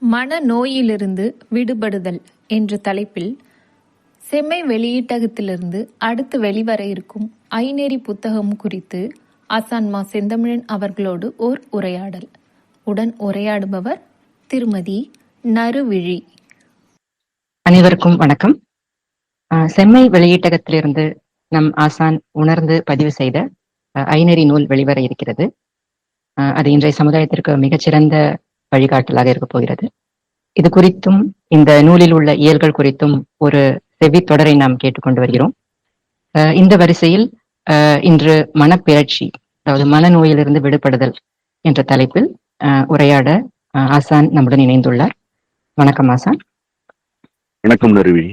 மனநோயிலிருந்து விடுபடுதல் என்ற தலைப்பில் செம்மை வெளியீட்டகத்திலிருந்து அடுத்து வெளிவர இருக்கும் ஐநெறி புத்தகம் குறித்து ஆசான் மா. செந்தமிழன் அவர்களோடு ஓர் உரையாடல். உடன் உரையாடுபவர் திருமதி நறுவிழி. அனைவருக்கும் வணக்கம். செம்மை வெளியீட்டகத்திலிருந்து நம் ஆசான் உணர்ந்து பதிவு செய்த ஐநெறி நூல் வெளிவர இருக்கிறது. அது இன்றைய சமுதாயத்திற்கு மிகச்சிறந்த வழிகாட்டலாக இருக்க போகிறது. இது குறித்தும் இந்த நூலில் உள்ள இயல்கள் குறித்தும் ஒரு செவி தொடரை நாம் கேட்டுக்கொண்டு வருகிறோம். இந்த வரிசையில் இன்று மனப்பிறழ்ச்சி, அதாவது மனநோயிலிருந்து விடுபடுதல் என்ற தலைப்பில் உரையாட ஆசான் நம்முடன் இணைந்துள்ளார். வணக்கம் ஆசான். வணக்கம் நறுவி.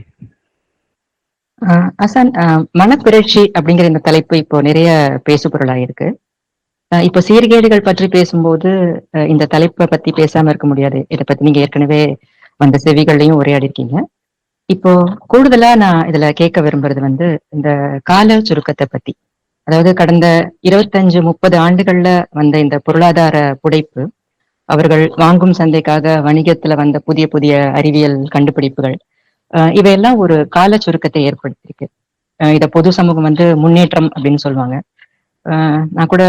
ஆசான், மனப்பிறழ்ச்சி அப்படிங்கிற இந்த தலைப்பு இப்போ நிறைய பேசு பொருளாக இருக்கு. இப்போ சீர்கேடுகள் பற்றி பேசும்போது இந்த தலைப்பை பத்தி பேசாம இருக்க முடியாது. இதை பத்தி நீங்க ஏற்கனவே வந்த செவிகள்லையும் உரையாடி இருக்கீங்க. இப்போ கூடுதலா நான் இதுல கேட்க விரும்புறது இந்த கால சுருக்கத்தை பத்தி. அதாவது கடந்த 25-30 ஆண்டுகள்ல வந்த இந்த பொருளாதார புடைப்பு, அவர்கள் வாங்கும் சந்தைக்காக வணிகத்துல வந்த புதிய புதிய அறிவியல் கண்டுபிடிப்புகள், இவையெல்லாம் ஒரு கால சுருக்கத்தை ஏற்படுத்தியிருக்கு. இத பொது சமூகம் முன்னேற்றம் அப்படின்னு சொல்லுவாங்க. நான் கூட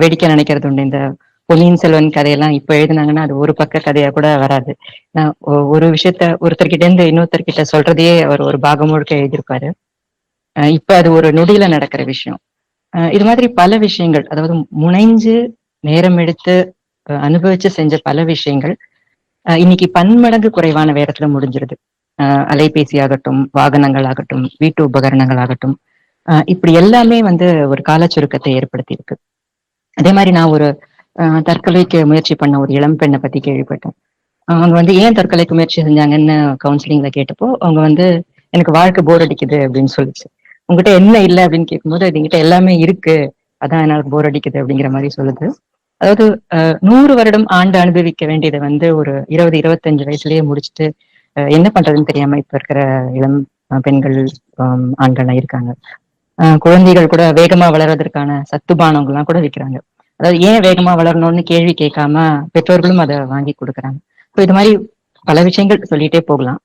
வேடிக்கை நினைக்கிறது உண்டு. இந்த பொன்னியின் செல்வன் கதையெல்லாம் இப்ப எழுதினாங்கன்னா அது ஒரு பக்க கதையா கூட வராது. நான் ஒரு விஷயத்த ஒருத்தர்கிட்ட இருந்து இன்னொருத்தர்கிட்ட சொல்றதையே அவர் ஒரு பாகம் முழுக்க எழுதியிருப்பாரு. இப்ப அது ஒரு நொடியில நடக்கிற விஷயம். இது மாதிரி பல விஷயங்கள், அதாவது முனைஞ்சு நேரம் எடுத்து அனுபவிச்சு செஞ்ச பல விஷயங்கள் இன்னைக்கு பன்மடங்கு குறைவான வேகத்துல முடிஞ்சிருது. அலைபேசி ஆகட்டும், வாகனங்கள் ஆகட்டும், வீட்டு உபகரணங்கள் ஆகட்டும், இப்படி எல்லாமே ஒரு கால சுருக்கத்தை ஏற்படுத்தி இருக்கு. அதே மாதிரி நான் ஒரு தற்கொலைக்கு முயற்சி பண்ண ஒரு இளம் பெண்ணை பத்தி கேள்விப்பட்டேன். அவங்க ஏன் தற்கொலைக்கு முயற்சி செஞ்சாங்கன்னு கவுன்சிலிங்ல கேட்டப்போ அவங்க எனக்கு வாழ்க்கை போர் அடிக்குது அப்படின்னு சொல்லிச்சு. உங்ககிட்ட என்ன இல்லை அப்படின்னு கேட்கும்போது அது எங்கிட்ட எல்லாமே இருக்கு, அதான் எனக்கு போர் அடிக்குது அப்படிங்கிற மாதிரி சொல்லுது. அதாவது 100 வருடம் ஆண்டு அனுபவிக்க வேண்டியதை ஒரு 20-25 வயசுலயே முடிச்சுட்டு என்ன பண்றதுன்னு தெரியாம இப்ப இருக்கிற இளம் பெண்கள் ஆண்கள்லாம் இருக்காங்க. குழந்தைகள் கூட வேகமா வளர்றதற்கான சத்துபானங்கள்லாம் கூட விற்கிறாங்க. அதாவது ஏன் வேகமா வளரணும்னு கேள்வி கேட்காம பெற்றோர்களும் அதை வாங்கி கொடுக்குறாங்க. இது மாதிரி பல விஷயங்கள் சொல்லிட்டே போகலாம்.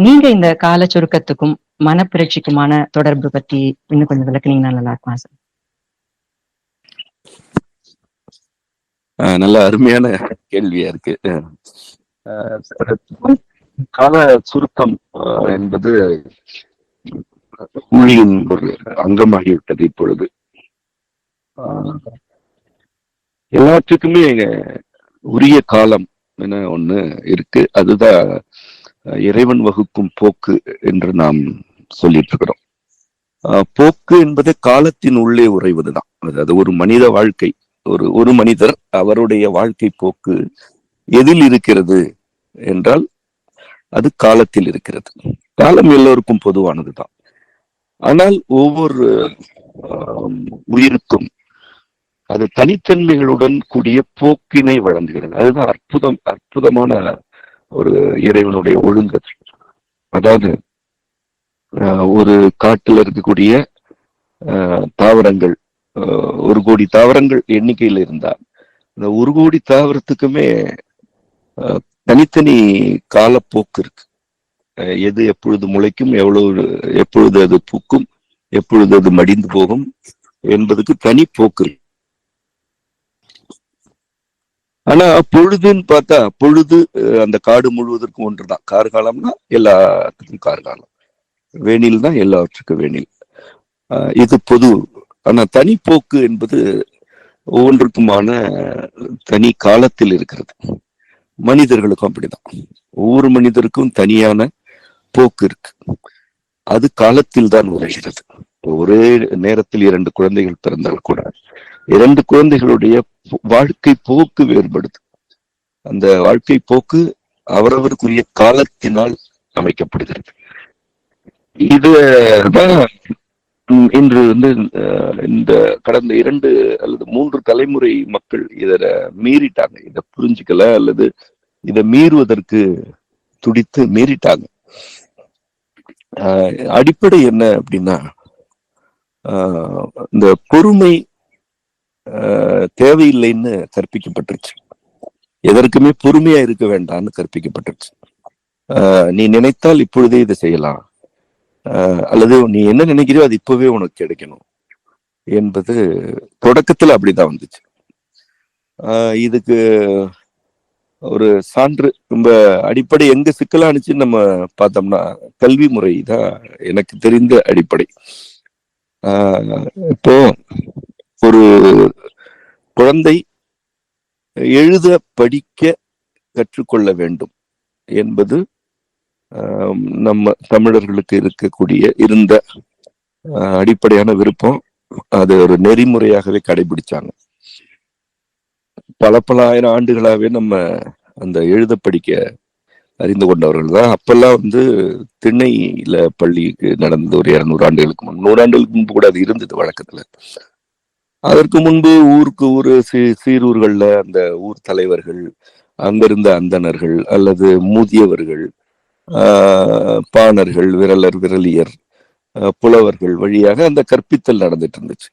நீங்க இந்த கால சுருக்கத்துக்கும் மனப்பிறழ்ச்சிக்குமான தொடர்பு பத்தி இன்னும் கொஞ்சம் விளக்குனீங்கன்னா நல்லா இருக்கும் சார். நல்ல அருமையான கேள்வியா இருக்கு. கால சுருக்கம் என்பது மொழியின் ஒரு அங்கமாகிவிட்டது. இப்பொழுது எல்லாத்துக்குமே உரிய காலம் என ஒண்ணு இருக்கு. அதுதான் இறைவன் வகுக்கும் போக்கு என்று நாம் சொல்லிட்டு இருக்கிறோம். போக்கு என்பது காலத்தின் உள்ளே உறைவதுதான். அதாவது ஒரு மனித வாழ்க்கை, ஒரு மனிதர் அவருடைய வாழ்க்கை போக்கு எதில் இருக்கிறது என்றால் அது காலத்தில் இருக்கிறது. காலம் எல்லோருக்கும் பொதுவானதுதான். ஆனால் ஒவ்வொரு உயிருக்கும் அது தனித்தன்மைகளுடன் கூடிய போக்கினை வழங்குகிறது. அதுதான் அற்புதமான ஒரு இறைவனுடைய ஒழுங்கு. அதாவது ஒரு காட்டுல இருக்கக்கூடிய தாவரங்கள் 1 கோடி தாவரங்கள் எண்ணிக்கையில் இருந்தா இந்த 1 கோடி தாவரத்துக்குமே தனித்தனி காலப்போக்கு இருக்கு. எது எப்பொழுது முளைக்கும், எப்பொழுது அது பூக்கும், எப்பொழுது அது மடிந்து போகும் என்பதுக்கு தனி போக்கு இருக்கு. ஆனா பொழுதுன்னு பார்த்தா பொழுது அந்த காடு முழுவதற்கும் ஒன்றுதான். கார்காலம்னா எல்லாத்துக்கும் கார்காலம், வேணில் தான் எல்லாவற்றுக்கும் வேணில். இது பொது. ஆனா தனிப்போக்கு என்பது ஒவ்வொன்றுக்குமான தனி காலத்தில் இருக்கிறது. மனிதர்களுக்கும் அப்படிதான். ஒவ்வொரு மனிதருக்கும் தனியான போக்கு இருக்கு. அது காலத்தில் தான் உரைகிறது. ஒரே நேரத்தில் 2 குழந்தைகள் பிறந்தால் கூட 2 குழந்தைகளுடைய வாழ்க்கை போக்கு வேறுபடுது. அந்த வாழ்க்கை போக்கு அவரவருக்குரிய காலத்தினால் அமைக்கப்படுகிறது. இதுதான் இன்று இந்த கடந்த 2 அல்லது 3 தலைமுறை மக்கள் இத மீறிட்டாங்க. இதை புரிஞ்சுக்கல அல்லது இதை மீறுவதற்கு துடித்து மீறிட்டாங்க. அடிப்படை என்ன அப்படின்னா, இந்த பொறுமை தேவையில்லைன்னு கற்பிக்கப்பட்டுருச்சு. எதற்குமே பொறுமையா இருக்க வேண்டாம்னு கற்பிக்கப்பட்டுச்சு. நீ நினைத்தால் இப்பொழுதே இதை செய்யலாம், அல்லது நீ என்ன நினைக்கிறியோ அது இப்பவே உனக்கு கிடைக்கணும் என்பது தொடக்கத்துல அப்படிதான் வந்துச்சு. இதுக்கு ஒரு சான்று ரொம்ப அடிப்படை எங்க சிக்கலானுச்சுன்னு நம்ம பார்த்தோம்னா கல்வி முறை தான் எனக்கு தெரிந்த அடிப்படை. இப்போ ஒரு குழந்தை எழுத படிக்க கற்றுக்கொள்ள வேண்டும் என்பது நம்ம தமிழர்களுக்கு இருந்த அடிப்படையான விருப்பம். அது ஒரு நெறிமுறையாகவே கடைபிடிச்சாங்க. பல ஆயிரம் ஆண்டுகளாவே நம்ம அந்த எழுத படிக்க அறிந்து கொண்டவர்கள் தான். அப்பெல்லாம் திண்ணையில பள்ளிக்கு நடந்தது ஒரு 200 ஆண்டுகளுக்கு முன்பு, 100 ஆண்டுகளுக்கு முன்பு கூட அது இருந்தது வழக்கத்துல. அதற்கு முன்பு ஊருக்கு ஊரு சீரூர்கள்ல அந்த ஊர் தலைவர்கள், அங்கிருந்த அந்தணர்கள் அல்லது மூதியவர்கள், பாணர்கள், விரலர், விரலியர், புலவர்கள் வழியாக அந்த கற்பித்தல் நடந்துட்டு இருந்துச்சு.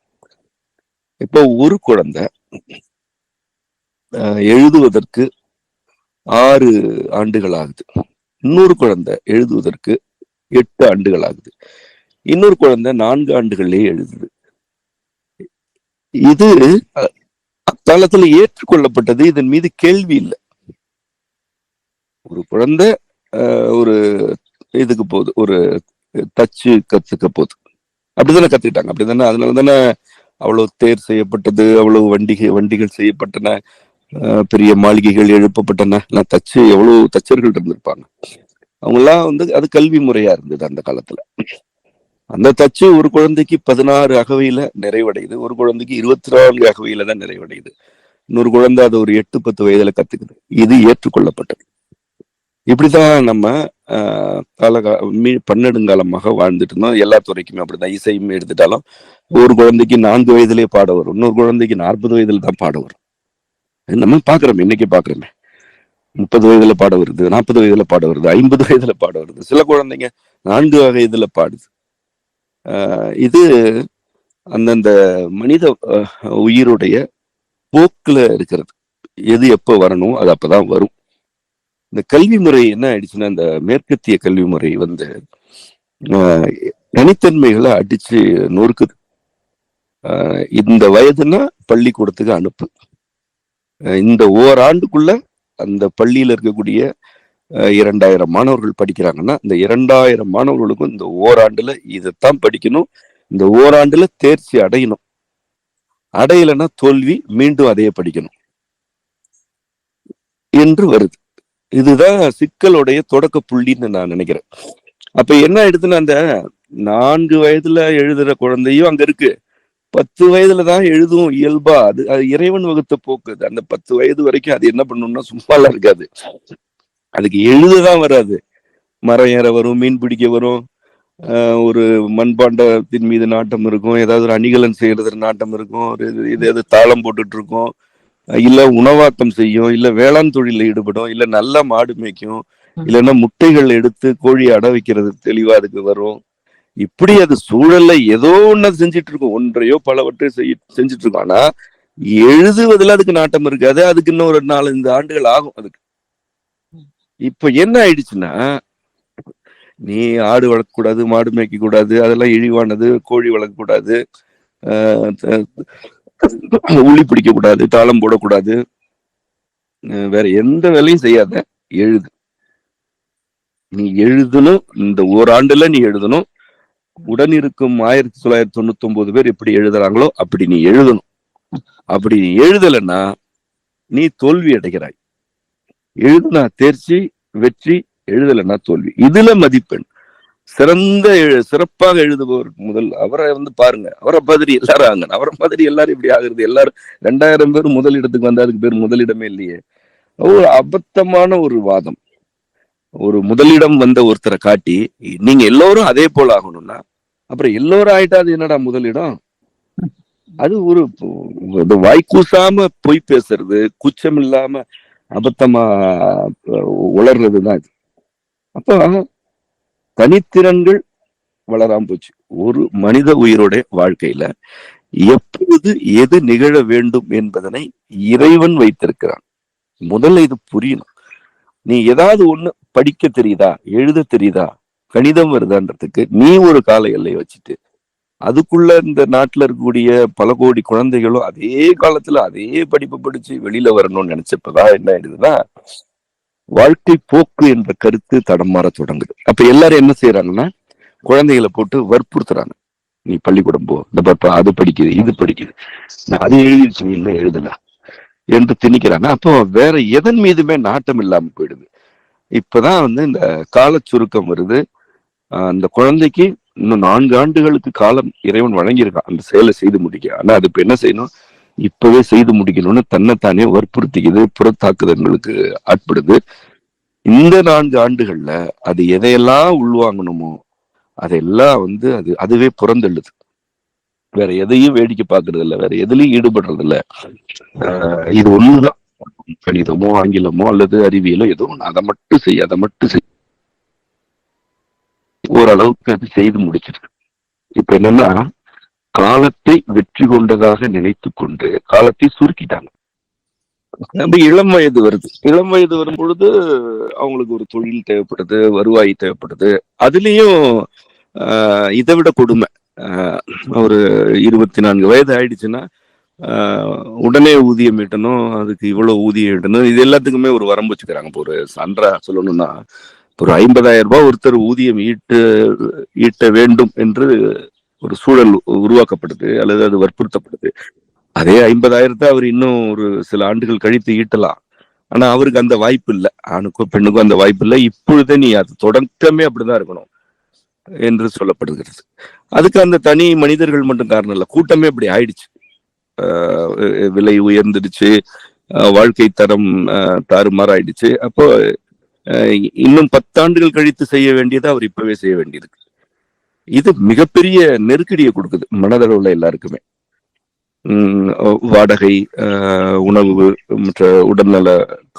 இப்போ ஒரு குழந்தை எழுதுவதற்கு 6 ஆண்டுகள் ஆகுது, இன்னொரு குழந்தை எழுதுவதற்கு 8 ஆண்டுகள் ஆகுது, இன்னொரு குழந்தை 4 ஆண்டுகளிலே எழுதுது. இது அக்காலத்துல ஏற்றுக்கொள்ளப்பட்டது. இதன் மீது கேள்வி இல்லை. ஒரு குழந்தை ஒரு இதுக்கு போகுது, ஒரு தச்சு கத்துக்க போகுது, அப்படித்தானே கத்துக்கிட்டாங்க, அப்படித்தானே. அதனால தானே அவ்வளவு தேர் செய்யப்பட்டது, அவ்வளவு வண்டிகள் செய்யப்பட்டன, பெரிய மாளிகைகள் எழுப்பப்பட்டன. நான் எவ்வளவு தச்சர்கள் இருந்திருப்பாங்க. அவங்க எல்லாம் அது கல்வி முறையா இருந்தது அந்த காலத்துல. அந்த தச்சு ஒரு குழந்தைக்கு 16 அகவையில நிறைவடையுது, ஒரு குழந்தைக்கு 24 அகவையில தான் நிறைவடையுது, இன்னொரு குழந்தை அதை ஒரு 8-10 வயதுல கத்துக்குது. இது ஏற்றுக்கொள்ளப்பட்டது. இப்படிதான் நம்ம பன்னெடுங்காலமாக வாழ்ந்துட்டு இருந்தோம். எல்லா துறைக்குமே அப்படிதான். இசையும் எடுத்துட்டாலும் ஒரு குழந்தைக்கு 4 வயதிலேயே பாட வரும், இன்னொரு குழந்தைக்கு 40 வயதுல தான் பாட வரும். நம்ம பாக்குறோமே, இன்னைக்கு பாக்குறோமே, 30 வயதுல பாட வருது, 40 வயதுல பாட வருது, 50 வயதுல பாட வருது. சில குழந்தைங்க 4 வயதுல பாடுது. இது அந்தந்த மனித உயிருடைய போக்குல இருக்கிறது. எது எப்ப வரணும் அது அப்பதான் வரும். இந்த கல்வி முறை என்ன ஆயிடுச்சுன்னா, இந்த மேற்கத்திய கல்வி முறை தனித்தன்மைகளை அடிச்சு நொறுக்குது. இந்த வயதுன்னா பள்ளிக்கூடத்துக்கு அனுப்பு, இந்த ஓராண்டுக்குள்ள அந்த பள்ளியில இருக்கக்கூடிய 2000 மாணவர்கள் படிக்கிறாங்கன்னா இந்த 2000 மாணவர்களுக்கும் இந்த ஓராண்டுல இதைத்தான் படிக்கணும், இந்த ஓராண்டுல தேர்ச்சி அடையணும், அடையலைன்னா தோல்வி, மீண்டும் அதையே படிக்கணும் என்று வருது. இதுதான் சிக்கலுடைய தொடக்க புள்ளின்னு நான் நினைக்கிறேன். அப்ப என்ன ஆயிடுதுன்னா, அந்த 4 வயதுல எழுதுற குழந்தையும் அங்க இருக்கு, 10 வயதுலதான் எழுதும் இயல்பா. அது இறைவன் வகுத்த போக்கு. அந்த 10 வயது வரைக்கும் அது என்ன பண்ணணும்னா சும்மாலாம் இருக்காது, அதுக்கு எழுததான் வராது. மரம் ஏற வரும், மீன் பிடிக்க வரும், ஒரு மண்பாண்டத்தின் மீது நாட்டம் இருக்கும், ஏதாவது ஒரு அணிகலன் செய்யறது நாட்டம் இருக்கும், இது தாளம் போட்டுட்டு இருக்கும், இல்ல உணவாக்கம் செய்யும், இல்ல வேளாண் தொழில ஈடுபடும், இல்ல நல்ல மாடு மேய்க்கும், இல்லைன்னா முட்டைகள் எடுத்து கோழியை அடை வைக்கிறது தெளிவா அதுக்கு வரும். இப்படி அது சூழல்ல ஏதோ ஒண்ணு செஞ்சிட்டு இருக்கும், ஒன்றையோ பலவற்றை செஞ்சிட்டு இருக்கும். ஆனா எழுதுவதில் அதுக்கு நாட்டம் இருக்காது. அதுக்கு இன்னும் ஒரு 4-5 ஆண்டுகள் ஆகும் அதுக்கு. இப்ப என்ன ஆயிடுச்சுன்னா, நீ ஆடு வளர்க்க கூடாது, மாடு மேய்க்க கூடாது, அதெல்லாம் இழிவானது, கோழி வளர்க்க கூடாது, உளி பிடிக்க கூடாது, தாளம் போடக்கூடாது, வேற எந்த வேலையும் செய்யாத, எழுது. நீ எழுதணும், இந்த ஓராண்டுல நீ எழுதணும். உடன் இருக்கும் 1999 பேர் எப்படி எழுதுறாங்களோ அப்படி நீ எழுதணும். அப்படி நீ எழுதலைன்னா நீ தோல்வி அடைகிறாய். எழுதுனா தேர்ச்சி, வெற்றி, எழுதலைன்னா தோல்வி. இதுல மதிப்பெண். சிறப்பாக எழுதுபவர் முதல் அவரை பாருங்க, அவரை மாதிரி எல்லாரும் ஆங்க, அவரை மாதிரி எல்லாரும் இப்படி ஆகுறது. எல்லாரும் 2000 பேர் முதலிடத்துக்கு வந்தா அதுக்கு பேர் முதலிடமே இல்லையே. ஒரு அபத்தமான ஒரு வாதம். ஒரு முதலிடம் வந்த ஒருத்தரை காட்டி நீங்க எல்லோரும் அதே போல ஆகணும்னா அப்புறம் எல்லோரும் ஆயிட்டா அது என்னடா முதலிடம்? அது ஒரு வாய்க்கூசாம பொய் பேசுறது, குச்சம் இல்லாம அபத்தமா உளர்றதுதான் இது. அப்ப தனித்திறன்கள் வளராம போச்சு. ஒரு மனித உயிரோட வாழ்க்கையில எப்பொழுது எது நிகழ வேண்டும் என்பதனை இறைவன் வைத்திருக்கிறான். முதல்ல இது புரியணும். நீ ஏதாவது ஒண்ணு படிக்க தெரியுதா, எழுத தெரியுதா, கணிதம் வருதான்றதுக்கு நீ ஒரு கால எல்லையை வச்சுட்டு அதுக்குள்ள இந்த நாட்டுல இருக்கக்கூடிய பல கோடி குழந்தைகளும் அதே காலத்துல அதே படிப்பு படிச்சு வெளியில வரணும்னு நினைச்சப்பதான் என்ன ஆயிடுதுன்னா, வாழ்க்கை போக்கு என்ற கருத்து தடமாற தொடங்குது. அப்ப எல்லாரும் என்ன செய்யறாங்கன்னா, குழந்தைகளை போட்டு வற்புறுத்துறாங்க. நீ பள்ளிக்கூடம் போ, இந்த பாப்பா அது படிக்குது இது படிக்குது, நான் அது எழுதிருச்சு நீ இன்னும் எழுதல என்று திணிக்கிறாங்க. அப்போ வேற எதன் மீதுமே நாட்டம் இல்லாம போயிடுது. இப்பதான் இந்த கால சுருக்கம் வருது. அந்த குழந்தைக்கு இன்னும் 4 ஆண்டுகளுக்கு காலம் இறைவன் வழங்கியிருக்கான் அந்த செயலை செய்து முடிக்க. ஆனா அது இப்ப என்ன செய்யணும், இப்பவே செய்து முடிக்கணும்னு தன்னைத்தானே வற்புறுத்திக்குது, புறத்தாக்குதல்களுக்கு ஆட்படுது. இந்த 4 ஆண்டுகள்ல அது எதையெல்லாம் உள்வாங்கணுமோ அதெல்லாம் அதுவே புறந்தள்ளுது. வேற எதையும் வேடிக்கை பார்க்கறது இல்லை, வேற எதுலயும் ஈடுபடுறது இல்லை. இது ஒண்ணுதான், கணிதமோ ஆங்கிலமோ அல்லது அறிவியலோ ஏதோ ஒண்ணு, அதை மட்டும் செய் ஓரளவுக்கு அது செய்து முடிச்சிருக்கு. இப்ப என்னன்னா, காலத்தை வெற்றி கொண்டதாக நினைத்து கொண்டு காலத்தை சுருக்கிட்டாங்க. நம்ம இளம் வயது வருது, இளம் வயது வரும் பொழுது அவங்களுக்கு ஒரு தொழில் தேவைப்படுது, வருவாய் தேவைப்படுது. அதுலயும் இதை விட கொடுமை, ஒரு 24 வயது ஆயிடுச்சுன்னா உடனே ஊதியம் ஈட்டணும், அதுக்கு இவ்வளவு ஊதியம் ஈட்டணும், இது எல்லாத்துக்குமே ஒரு வரம்பு வச்சுக்கிறாங்க. இப்போ ஒரு சான்றா சொல்லணும்னா, ஒரு 50,000 ரூபாய் ஒருத்தர் ஊதியம் ஈட்ட வேண்டும் என்று ஒரு சூழல் உருவாக்கப்படுது அல்லது அது வற்புறுத்தப்படுது. அதே 50,000 அவர் இன்னும் ஒரு சில ஆண்டுகள் கழித்து ஈட்டலாம். ஆனா அவருக்கு அந்த வாய்ப்பு இல்லை, ஆணுக்கோ பெண்ணுக்கோ அந்த வாய்ப்பு இல்லை. இப்பொழுதே நீ அது தொடக்கமே அப்படிதான் இருக்கணும் என்று சொல்லப்படுகிறது. அதுக்கு அந்த தனி மனிதர்கள் மட்டும் காரணம் இல்லை, கூட்டமே அப்படி ஆயிடுச்சு. விலை உயர்ந்துடுச்சு, வாழ்க்கை தரம் தாறுமாறாயிடுச்சு. அப்போ இன்னும் 10 ஆண்டுகள் கழித்து செய்ய வேண்டியதை அவர் இப்பவே செய்ய வேண்டியிருக்கு. இது மிகப்பெரிய நெருக்கடியை கொடுக்குது மனதளவுல எல்லாருக்குமே. வாடகை, உணவு, மற்ற உடல்நல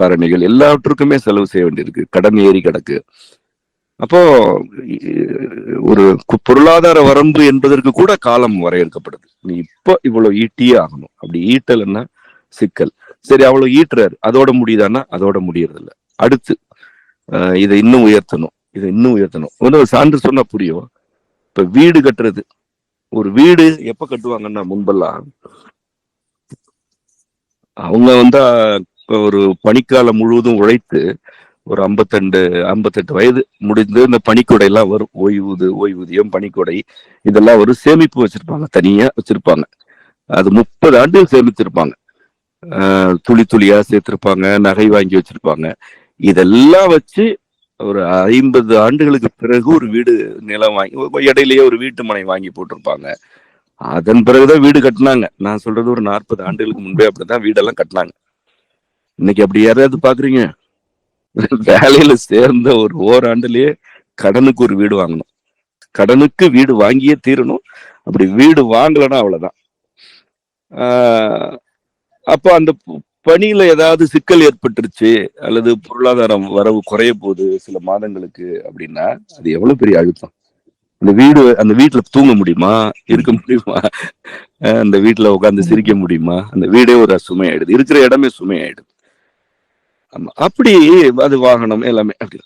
காரணிகள் எல்லாவற்றுக்குமே செலவு செய்ய வேண்டியிருக்கு, கடன் ஏறி கிடக்கு. அப்போ ஒரு பொருளாதார வரம்பு என்பதற்கு கூட காலம் வரையறுக்கப்படுது. நீ இப்ப இவ்வளவு ஈட்டியே ஆகணும், அப்படி ஈட்டலைன்னா சிக்கல். சரி, அவ்வளவு ஈட்டுறாரு, அதோட முடியுதான்னா அதோட முடியறது இல்லை. அடுத்து இதை இன்னும் உயர்த்தணும், இதை இன்னும் உயர்த்தணும். ஒரு சான்று சொன்னா புரியும். இப்ப வீடு கட்டுறது, ஒரு வீடு எப்ப கட்டுவாங்கன்னா, முன்பெல்லாம் அவங்க ஒரு பனிக்காலம் முழுவதும் உழைத்து ஒரு 58 வயது முடிந்து இந்த பனிக்கொடை எல்லாம் வரும், ஓய்வூதியம், பனிக்கொடை இதெல்லாம் ஒரு சேமிப்பு வச்சிருப்பாங்க, தனியா வச்சிருப்பாங்க. அது 30 ஆண்டுகள் சேமிச்சிருப்பாங்க, துளி துளியா சேர்த்திருப்பாங்க, நகை வாங்கி வச்சிருப்பாங்க. இதெல்லாம் வச்சு ஒரு 50 ஆண்டுகளுக்கு பிறகு ஒரு வீடு நிலம் வாங்கி, இடையிலேயே ஒரு வீட்டு மனை வாங்கி போட்டிருப்பாங்க. அதன் பிறகுதான் வீடு கட்டினாங்க. நான் சொல்றது ஒரு 40 ஆண்டுகளுக்கு முன்பே அப்படிதான் வீடெல்லாம் கட்டினாங்க. இன்னைக்கு அப்படி யாராவது பாக்குறீங்க? வேலையில சேர்ந்த ஒரு ஓராண்டுலயே கடனுக்கு ஒரு வீடு வாங்கணும், கடனுக்கு வீடு வாங்கியே தீரணும். அப்படி வீடு வாங்கலன்னா அவ்வளவுதான். அப்ப அந்த பணியில ஏதாவது சிக்கல் ஏற்பட்டுருச்சு அல்லது பொருளாதாரம் வரவு குறைய போகுது சில மாதங்களுக்கு அப்படின்னா, அது எவ்வளவு பெரிய அழுத்தம். அந்த வீட்டுல தூங்க முடியுமா, இருக்க முடியுமா, அந்த வீட்டுல உட்காந்து சிரிக்க முடியுமா? அந்த வீடே ஒரு சுமையாயிடுது, இருக்கிற இடமே சுமையாயிடுது. ஆமா, அப்படி அது வாகனம் எல்லாமே அப்படி.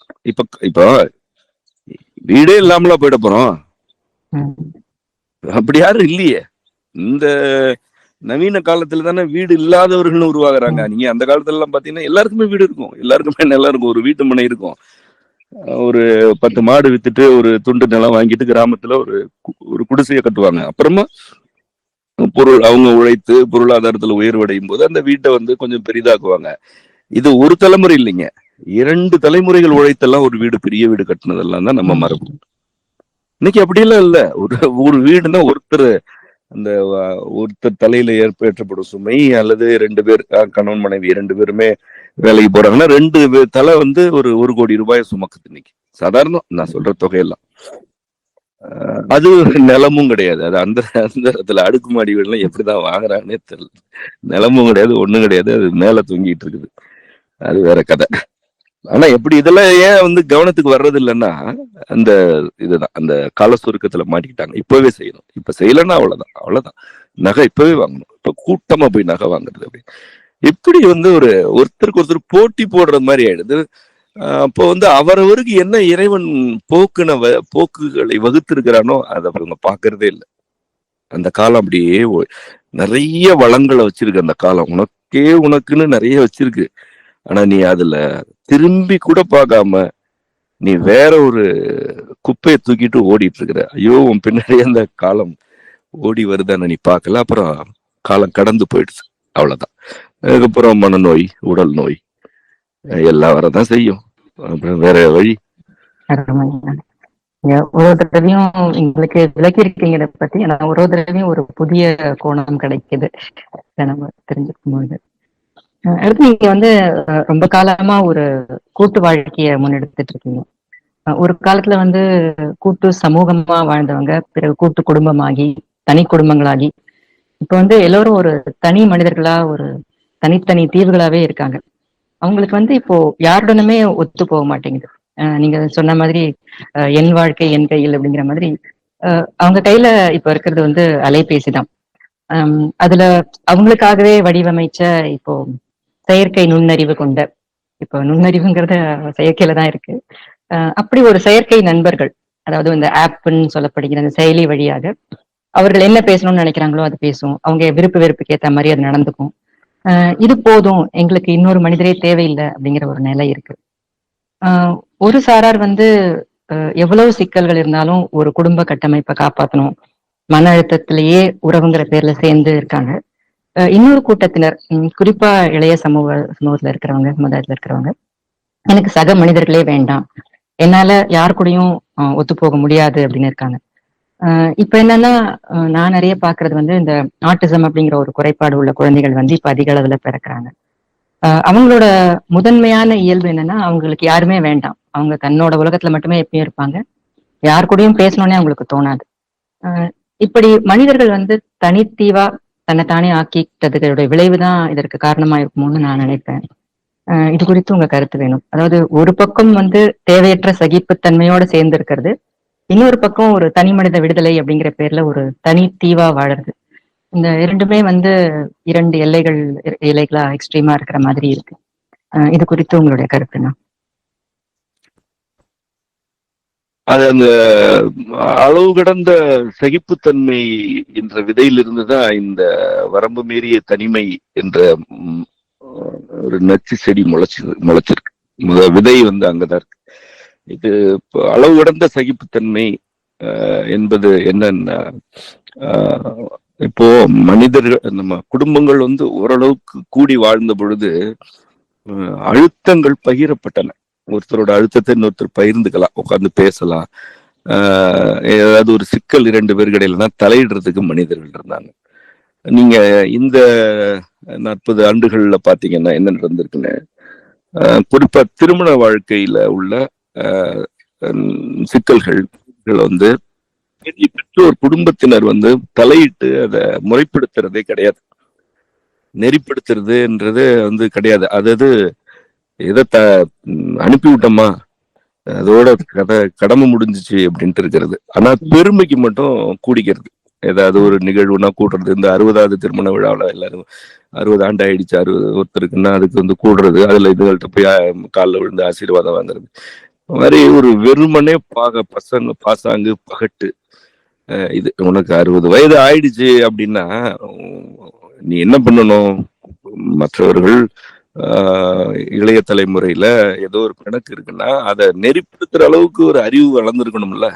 இப்போ வீடே இல்லாமலா போயிட போறோம்? அப்படி யாரும் இல்லையே. இந்த நவீன காலத்துல தானே வீடு இல்லாதவர்கள் உருவாகுறாங்க. நீங்க அந்த காலத்துல எல்லாம் பாத்தீங்கன்னா எல்லாருக்குமே வீடு இருக்கும், எல்லாருக்குமே நிலம் இருக்கும், ஒரு வீட்டு மனை இருக்கும். ஒரு 10 மாடு வித்துட்டு ஒரு துண்டு நிலம் வாங்கிட்டு கிராமத்துல ஒரு குடிசையை கட்டுவாங்க. அப்புறமா அவங்க உழைத்து பொருளாதாரத்துல உயர்வடையும் போது அந்த வீட்டை கொஞ்சம் பெரிதாக்குவாங்க. இது ஒரு தலைமுறை இல்லைங்க, 2 தலைமுறைகள் உழைத்தெல்லாம் ஒரு வீடு, பெரிய வீடு கட்டினதெல்லாம் தான் நம்ம மரபு. இன்னைக்கு அப்படியெல்லாம் இல்ல. ஒரு வீடுனா ஒருத்தர் தலையில ஏற்படும் சுமை, அல்லது 2 பேர் கணவன் மனைவி 2 பேருமே வேலைக்கு போறாங்கன்னா 2 தலை ஒரு கோடி ரூபாய் சுமக்குது இன்னைக்கு சாதாரணம். நான் சொல்ற தொகையெல்லாம் அது நிலமும் கிடையாது. அது அந்த அடுக்குமாடி வீடுலாம் எப்படிதான் வாங்குறாங்கன்னே தெரியல. நிலமும் கிடையாது, ஒண்ணும் கிடையாது, அது மேல தூங்கிட்டு இருக்குது, அது வேற கதை. ஆனா எப்படி இதெல்லாம் ஏன் கவனத்துக்கு வர்றது இல்லைன்னா, இதுதான் அந்த கால சுருக்கத்துல மாட்டிக்கிட்டாங்க. இப்பவே செய்யணும், இப்ப செய்யலன்னா அவ்வளவுதான். நகை இப்பவே வாங்கணும், இப்ப கூட்டமா போய் நகை வாங்குறது அப்படி. எப்படி வந்து ஒருத்தருக்கு ஒருத்தர் போட்டி போடுற மாதிரி ஆயிடுது. அப்போ வந்து அவரவருக்கு என்ன இறைவன் போக்குகளை வகுத்திருக்கிறானோ அதை அவங்க பாக்குறதே இல்லை. அந்த காலம் அப்படியே நிறைய வளங்களை வச்சிருக்கு. அந்த காலம் உனக்குன்னு நிறைய வச்சிருக்கு. ஆனா நீ அதுல திரும்பி கூட பார்க்காம நீ வேற ஒரு குப்பையை தூக்கிட்டு ஓடிட்டு இருக்கிற. ஐயோ, உன் பின்னாடியே அந்த காலம் ஓடி வருதான்னு நீ பார்க்கல. அப்புறம் காலம் கடந்து போயிடுச்சு, அவ்வளவுதான். அதுக்கப்புறம் மனநோய், உடல் நோய் எல்லாம் வரதான் செய்யும். அப்புறம் வேற வழி. ஒரு தடவையும் எங்களுக்கு விளக்கி இருக்கீங்க இதை பத்தி. ஆனா ஒரு தடவையும் ஒரு புதிய கோணம் கிடைக்குது நம்ம தெரிஞ்சுக்கும் போது. அடுத்து நீங்க வந்து ரொம்ப காலமா ஒரு கூட்டு வாழ்க்கைய முன்னெடுத்துட்டு இருக்கீங்க. ஒரு காலத்துல வந்து கூட்டு சமூகமா வாழ்ந்தவங்க பிறகு கூட்டு குடும்பமாகி தனி குடும்பங்களாகி இப்ப வந்து எல்லோரும் ஒரு தனி மனிதர்களா ஒரு தனித்தனி தீவுகளாவே இருக்காங்க. அவங்களுக்கு வந்து இப்போ யாருடனுமே ஒத்து போக மாட்டேங்குது. நீங்க சொன்ன மாதிரி என் வாழ்க்கை என் கையில் அப்படிங்கிற மாதிரி அவங்க கையில இப்ப இருக்கிறது வந்து அலைபேசி தான். அதுல அவங்களுக்காகவே வடிவமைச்ச இப்போ செயற்கை நுண்ணறிவு கொண்ட, இப்போ நுண்ணறிவுங்கிறத செயற்கையில தான் இருக்கு. அப்படி ஒரு செயற்கை நண்பர்கள், அதாவது இந்த ஆப்ன்னு சொல்லப்படுகிற அந்த செயலி வழியாக அவர்கள் என்ன பேசணும்னு நினைக்கிறாங்களோ அது பேசும். அவங்க விருப்பு வெறுப்புக்கு ஏற்ற மாதிரி அது நடந்துக்கும். இது போதும், எங்களுக்கு இன்னொரு மனிதரே தேவையில்லை அப்படிங்கிற ஒரு நிலை இருக்கு. ஒரு சாரார் வந்து எவ்வளவு சிக்கல்கள் இருந்தாலும் ஒரு குடும்ப கட்டமைப்பை காப்பாற்றணும், மன அழுத்தத்திலேயே உறவுங்கிற பேர்ல சேர்ந்து இருக்காங்க. இன்னொரு கூட்டத்தினர், குறிப்பா இளைய சமூகத்துல இருக்கிறவங்க, சமுதாயத்துல இருக்கிறவங்க, எனக்கு சக மனிதர்களே வேண்டாம், என்னால யார் கூடயும் ஒத்து போக முடியாது அப்படின்னு இருக்காங்க. இப்ப என்னன்னா நான் நிறைய பாக்குறது வந்து இந்த ஆட்டிசம் அப்படிங்கிற ஒரு குறைபாடு உள்ள குழந்தைகள் வந்து இப்ப அதிக அளவுல பிறக்கிறாங்க. அவங்களோட முதன்மையான இயல்பு என்னன்னா அவங்களுக்கு யாருமே வேண்டாம், அவங்க தன்னோட உலகத்துல மட்டுமே எப்பயும் இருப்பாங்க, யார் கூடயும் பேசணும்னே அவங்களுக்கு தோணாது. இப்படி மனிதர்கள் வந்து தனித்தீவா தன்னைத்தானே ஆக்கிட்டதுடைய விளைவுதான் இதற்கு காரணமா இருக்குமோன்னு நான் நினைப்பேன். இது குறித்து உங்க கருத்து வேணும். அதாவது ஒரு பக்கம் வந்து தேவையற்ற சகிப்புத்தன்மையோட சேர்ந்து இருக்கிறது, இன்னொரு பக்கம் ஒரு தனி மனித விடுதலை அப்படிங்கிற பேர்ல ஒரு தனி தீவா வாழறது. இந்த இரண்டுமே வந்து இரண்டு இலைகளா எக்ஸ்ட்ரீமா இருக்கிற மாதிரி இருக்கு. இது குறித்து உங்களுடைய கருத்துனா? அது அந்த அளவு கடந்த சகிப்புத்தன்மை என்ற விதையிலிருந்து தான் இந்த வரம்பு மீறிய தனிமை என்ற ஒரு நச்சு செடி முளைச்சிருக்கு. விதை வந்து அங்கதான் இருக்கு. இது அளவு கடந்த சகிப்புத்தன்மை என்பது என்னன்னா, இப்போ மனிதர்கள், நம்ம குடும்பங்கள் வந்து ஓரளவுக்கு கூடி வாழ்ந்த பொழுது அழுத்தங்கள் பகிரப்பட்டன. ஒருத்தரோட அழுத்தத்தை இன்னொருத்தர் பகிர்ந்துக்கலாம், உட்காந்து பேசலாம். ஏதாவது ஒரு சிக்கல் இரண்டு பேருக்கு இடையிலனா தலையிடுறதுக்கு மனிதர்கள் இருந்தாங்க. நீங்க இந்த 40 ஆண்டுகள்ல பாத்தீங்கன்னா என்ன நடந்திருக்குன்னு, குறிப்பா திருமண வாழ்க்கையில உள்ள சிக்கல்கள் வந்து பெற்றோர் குடும்பத்தினர் வந்து தலையிட்டு அதை முறைப்படுத்துறதே கிடையாது. நெறிப்படுத்துறதுன்றது வந்து கிடையாது. அதாவது எதை அனுப்பி விட்டோமா, அதோட கடமை முடிஞ்சிச்சு அப்படின்ட்டு இருக்கிறது. ஆனா பெருமைக்கு மட்டும் கூடிக்கிறது. ஏதாவது ஒரு நிகழ்வுனா கூடுறது. இந்த 60வது திருமண விழாவில் எல்லாரும் 60 ஆண்டு ஆயிடுச்சு, 60 ஒருத்தருக்குன்னா அதுக்கு வந்து கூடுறது, அதுல இதுகள்கிட்ட போய் காலில் விழுந்து ஆசீர்வாதம் வாங்குறது மாதிரி ஒரு வெறுமனே பாசாங்கு பகட்டு. இது உனக்கு 60 வயது ஆயிடுச்சு அப்படின்னா நீ என்ன பண்ணணும்? மற்றவர்கள் இளைய தலைமுறையில ஏதோ ஒரு கணக்கு இருக்குன்னா அதை நெறிப்படுத்துற அளவுக்கு ஒரு அறிவு வளர்ந்துருக்கணும்ல,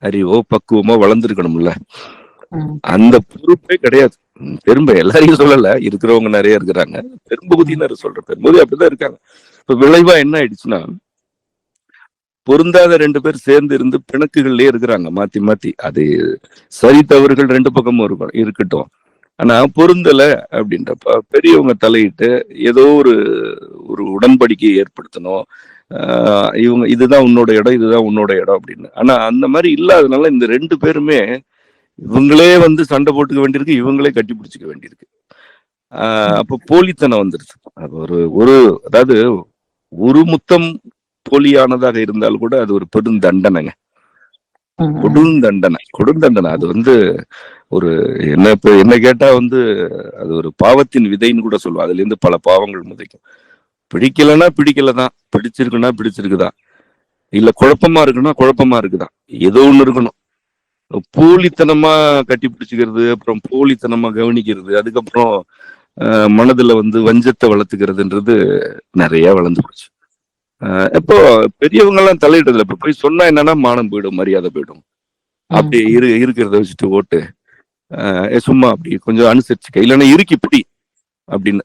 அறிவோ பக்குவமோ வளர்ந்துருக்கணும்ல. அந்த பொறுப்பே கிடையாது. பெரும்பு எல்லாரையும் சொல்லல, இருக்கிறவங்க நிறைய இருக்கிறாங்க. பெரும்பகுதியினர் சொல்றேன், பெரும்பகுதி அப்படிதான் இருக்காங்க. இப்ப விளைவா என்ன ஆயிடுச்சுன்னா, பொருந்தாத 2 பேர் சேர்ந்து இருந்து பிணக்குகள்லயே இருக்கிறாங்க மாத்தி மாத்தி. அது சரி தவறுகள் 2 பக்கமும் இருக்கட்டும். ஆனா பொருந்தல அப்படின்றப்ப பெரியவங்க தலையிட்டு ஏதோ ஒரு உடன்படிக்கையை ஏற்படுத்தணும். இவங்க இதுதான் உன்னோட இடம், இதுதான் உன்னோட இடம் அப்படின்னு. ஆனா அந்த மாதிரி இல்லாதனால இந்த 2 பேருமே இவங்களே வந்து சண்டை போட்டுக்க வேண்டியிருக்கு, இவங்களே கட்டி பிடிச்சிக்க வேண்டியிருக்கு. அப்ப போலித்தனம் வந்துருச்சு. அது அதாவது ஒரு முத்தம் போலியானதாக இருந்தால் கூட அது ஒரு பெரும் தண்டனைங்க. கொடுந்தண்டனை அது வந்து ஒரு என்ன கேட்டா வந்து அது ஒரு பாவத்தின் விதைன்னு கூட சொல்லுவோம். அதுல இருந்து பல பாவங்கள் முதைக்கும். பிடிக்கலன்னா பிடிக்கலதான், பிடிச்சிருக்குன்னா பிடிச்சிருக்குதான், இல்ல குழப்பமா இருக்குன்னா குழப்பமா இருக்குதான், ஏதோ ஒண்ணு இருக்கணும். போலித்தனமா கட்டி பிடிச்சுக்கிறது, அப்புறம் போலித்தனமா கவனிக்கிறது, அதுக்கப்புறம் மனதுல வந்து வஞ்சத்தை வளர்த்துக்கிறதுன்றது நிறைய வளர்ந்து போச்சு. இப்போ பெரியவங்க எல்லாம் தலையிடுறதுல இப்ப போய் சொன்னா என்னன்னா மானம் போயிடும், மரியாதை போயிடும். அப்படி இருக்கிறத வச்சுட்டு ஓட்டு சும்மா அப்படி கொஞ்சம் அனுசரிச்சுக்க, இல்லைன்னா இறுக்கி பிடி அப்படின்னு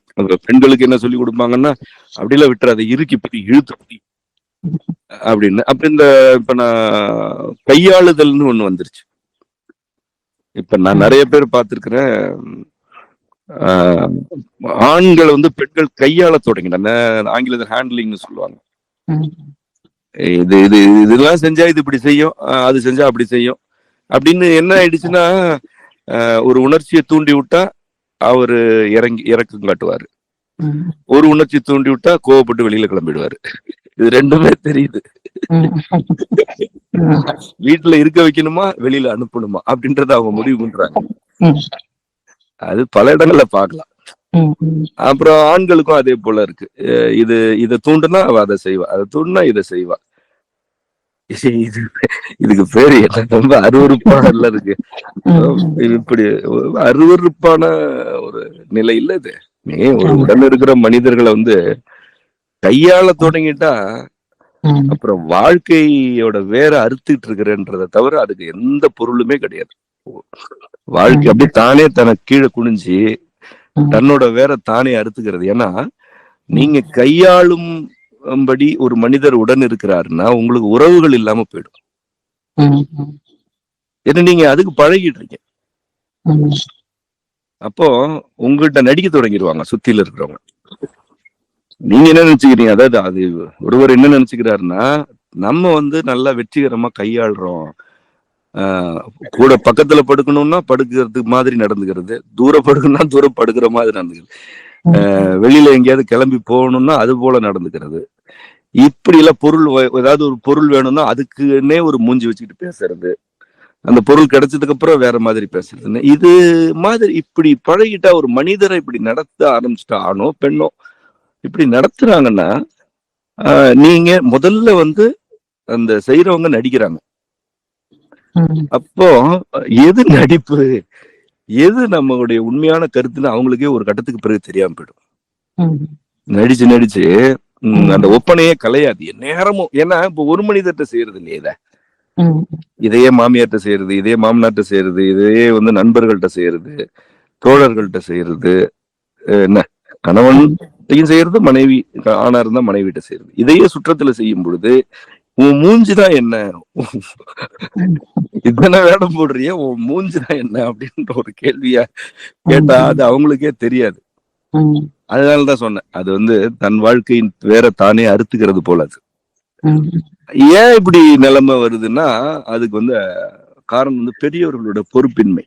பெண்களுக்கு என்ன சொல்லி கொடுப்பாங்கன்னா, அப்படிலாம் விட்டுறாத, இறுக்கி பிடி, இழுத்து பிடி அப்படின்னு. அப்ப இப்ப நான் கையாளுதல்னு ஒண்ணு வந்துருச்சு. இப்ப நான் நிறைய பேர் பார்த்திருக்கிறேன், ஆண்களை வந்து பெண்கள் கையாள தொடங்கின, ஆங்கிலத்தில் ஹேண்ட்லிங்னு சொல்லுவாங்க. இதெல்லாம் செஞ்சா இது இப்படி செய்யும், அது செஞ்சா அப்படி செய்யும் அப்படின்னு. என்ன ஆயிடுச்சுன்னா, ஒரு உணர்ச்சியை தூண்டி விட்டா அவரு இறக்கம் காட்டுவாரு, ஒரு உணர்ச்சி தூண்டி விட்டா கோவப்பட்டு வெளியில கிளம்பிடுவாரு. இது ரெண்டுமே தெரியுது. வீட்டுல இருக்க வைக்கணுமா வெளியில அனுப்பணுமா அப்படின்றத அவங்க முடிவு பண்றாங்க. அது பல இடங்கள்ல பாக்கலாம். அப்புறம் ஆண்களுக்கும் அதே போல இருக்கு. இதை தூண்டுனா அவ அதை செய்வா, அதை தூண்டுனா இதை செய்வா. இதுக்கு பேரு என்ன, ரொம்ப அருவருப்பான இருக்கு. இப்படி அருவருப்பான ஒரு நிலை இல்ல இது. ஒரு உடல் இருக்கிற மனிதர்களை வந்து கையாள தொடங்கிட்டா அப்புறம் வாழ்க்கையோட வேற அறுத்துட்டு இருக்கிறன்றத தவிர அதுக்கு எந்த பொருளுமே கிடையாது. வாழ்க்கை அப்படியே தானே தனக்கு கீழே குனிஞ்சு தன்னோட வேற தானே அறுத்துக்கிறது. ஏன்னா நீங்க கையாளும்படி ஒரு மனிதர் உடன் இருக்கிறாருன்னா உங்களுக்கு உறவுகள் இல்லாம போயிடும். ஏன்னா நீங்க அதுக்கு பழகிட்டு இருக்கீங்க. அப்போ உங்கள்கிட்ட நடிக்க தொடங்கிடுவாங்க சுத்தில இருக்கிறவங்க. நீங்க என்ன நினைச்சுக்கிறீங்க, அதாவது அது ஒருவர் என்ன நினைச்சுக்கிறாருன்னா, நம்ம வந்து நல்லா வெற்றிகரமா கையாளுறோம், கூட பக்கத்துல படுக்கணும்னா படுக்கிறதுக்கு மாதிரி நடந்துக்கிறது, தூரம் படுக்கணும்னா தூரம் படுக்கிற மாதிரி நடந்துக்கிறது, வெளியில எங்கேயாவது கிளம்பி போகணும்னா அது போல நடந்துக்கிறது, இப்படி எல்லாம் பொருள் ஏதாவது ஒரு பொருள் வேணும்னா அதுக்குன்னே ஒரு மூஞ்சி வச்சுக்கிட்டு பேசுறது, அந்த பொருள் கிடைச்சதுக்கு அப்புறம் வேற மாதிரி பேசுறதுன்னு, இது மாதிரி இப்படி பழகிட்டா ஒரு மனிதரை இப்படி நடத்த ஆரம்பிச்சுட்டா, ஆணோ பெண்ணோ இப்படி நடத்துறாங்கன்னா, நீங்க முதல்ல வந்து அந்த செய்யறவங்க நடிக்கிறாங்க. அப்போ எது நடிப்பு, எது நம்மளுடைய உண்மையான கருத்துன்னு அவங்களுக்கே ஒரு கட்டத்துக்கு பிறகு தெரியாம போயிடும். நடிச்சு நடிச்சு அந்த ஒப்பனையே கலையாது நேரமும். ஏன்னா இப்ப ஒரு மனிதர்கிட்ட செய்யறது இல்லையே, இதையே மாமியார்ட்ட செய்யறது, இதே மாமனார்ட்ட செய்யறது, இதையே வந்து நண்பர்கள்ட்ட செய்யறது, தோழர்கள்ட்ட செய்யறது, என்ன கணவன் செய்யறது, மனைவி ஆணா இருந்தா மனைவிட்ட செய்யறது, இதையே சுற்றத்துல செய்யும் பொழுது உன் மூஞ்சிதான் என்ன, இத்தனை வேடம் போடுறிய, உன் மூஞ்சிதான் என்ன அப்படின்ற ஒரு கேள்வியா கேட்டா அது அவங்களுக்கே தெரியாது. அதனாலதான் சொன்னேன், அது வந்து தன் வாழ்க்கையின் வேற தானே அறுத்துக்கிறது போல. அது ஏன் இப்படி நிலைமை வருதுன்னா அதுக்கு வந்து காரணம் வந்து பெரியவர்களோட பொறுப்பின்மை.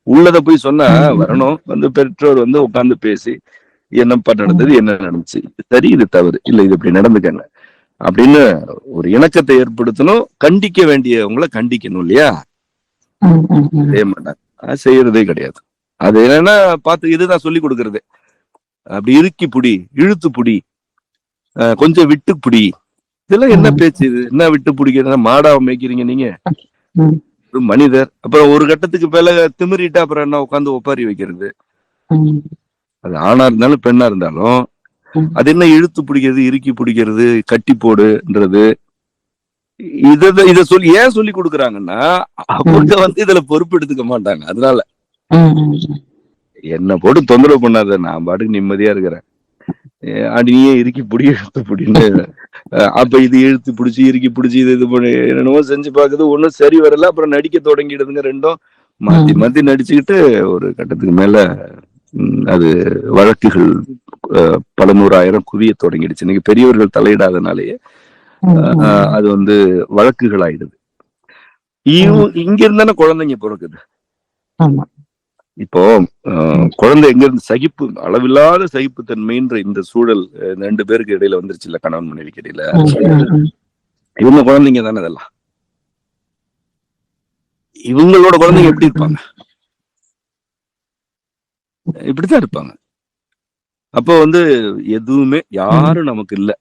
உள்ளத போய் சொன்னா வரணும், வந்து பெற்றோர் வந்து உட்கார்ந்து பேசி என்னப்பா நடந்தது, என்ன நடந்துச்சு, சரி இது தவறு, இல்ல இது இப்படி நடந்துக்கங்க அப்படின்னு ஒரு இணக்கத்தை ஏற்படுத்தணும். கண்டிக்க வேண்டியவங்களை கண்டிக்கணும் இல்லையா, செய்ய மாட்டாங்க, செய்யறதே கிடையாது. அது என்னன்னா பார்த்து இதுதான் சொல்லி கொடுக்கறது, அப்படி இறுக்கி புடி, இழுத்து புடி, கொஞ்சம் விட்டு புடி, இதெல்லாம் என்ன பேச்சு, இது என்ன விட்டு பிடிக்கிறதா, மாடா மேய்க்கிறீங்க நீங்க, ஒரு மனிதர். அப்புறம் ஒரு கட்டத்துக்கு மேல திமிரிட்டா அப்புறம் என்ன உட்காந்து ஒப்பாரி வைக்கிறது, அது ஆணா இருந்தாலும் பெண்ணா இருந்தாலும் அது என்ன இழுத்து பிடிக்கிறது, இறுக்கி பிடிக்கிறது, கட்டி போடுன்றது, இத சொல்லி ஏன் சொல்லி கொடுக்குறாங்கன்னா அவங்க வந்து இதுல பொறுப்பு எடுத்துக்க மாட்டாங்க. அதனால என்ன போட்டு தொந்தரவு பண்ணாத, நான் பாட்டுக்கு நிம்மதியா இருக்கிறேன், நீயே இறுக்கி பிடி, இழுத்து பிடின்னு. அப்ப இது இழுத்து பிடிச்சி இறுக்கி பிடிச்சி இது பண்ணி என்னென்னமோ செஞ்சு பாக்குது, ஒன்னும் சரி வரல. அப்புறம் நடிக்க தொடங்கிடுதுங்க, ரெண்டும் மாத்தி மாத்தி நடிச்சுக்கிட்டு ஒரு கட்டத்துக்கு மேல அது வழக்குகள் பல 100,000 குவிய தொடங்கிடுச்சு. இன்னைக்கு பெரியவர்கள் தலையிடாதனாலேயே அது வந்து வழக்குகள் ஆயிடுது. இங்க இருந்தானே குழந்தைங்க பிறக்குது. இப்போ குழந்தை எங்க இருந்து, சகிப்பு, அளவில்லாத சகிப்புத்தன்மைன்ற இந்த சூழல் 2 பேருக்கு இடையில வந்துருச்சு இல்ல, கணவன் மனைவிக்கு இடையில, இவங்க குழந்தைங்க தானே இதெல்லாம். இவங்களோட குழந்தைங்க எப்படி இருப்பாங்க? இப்படித்தான் இருப்பாங்க. அப்போ வந்து எதுவுமே யாரும் நமக்கு இல்ல,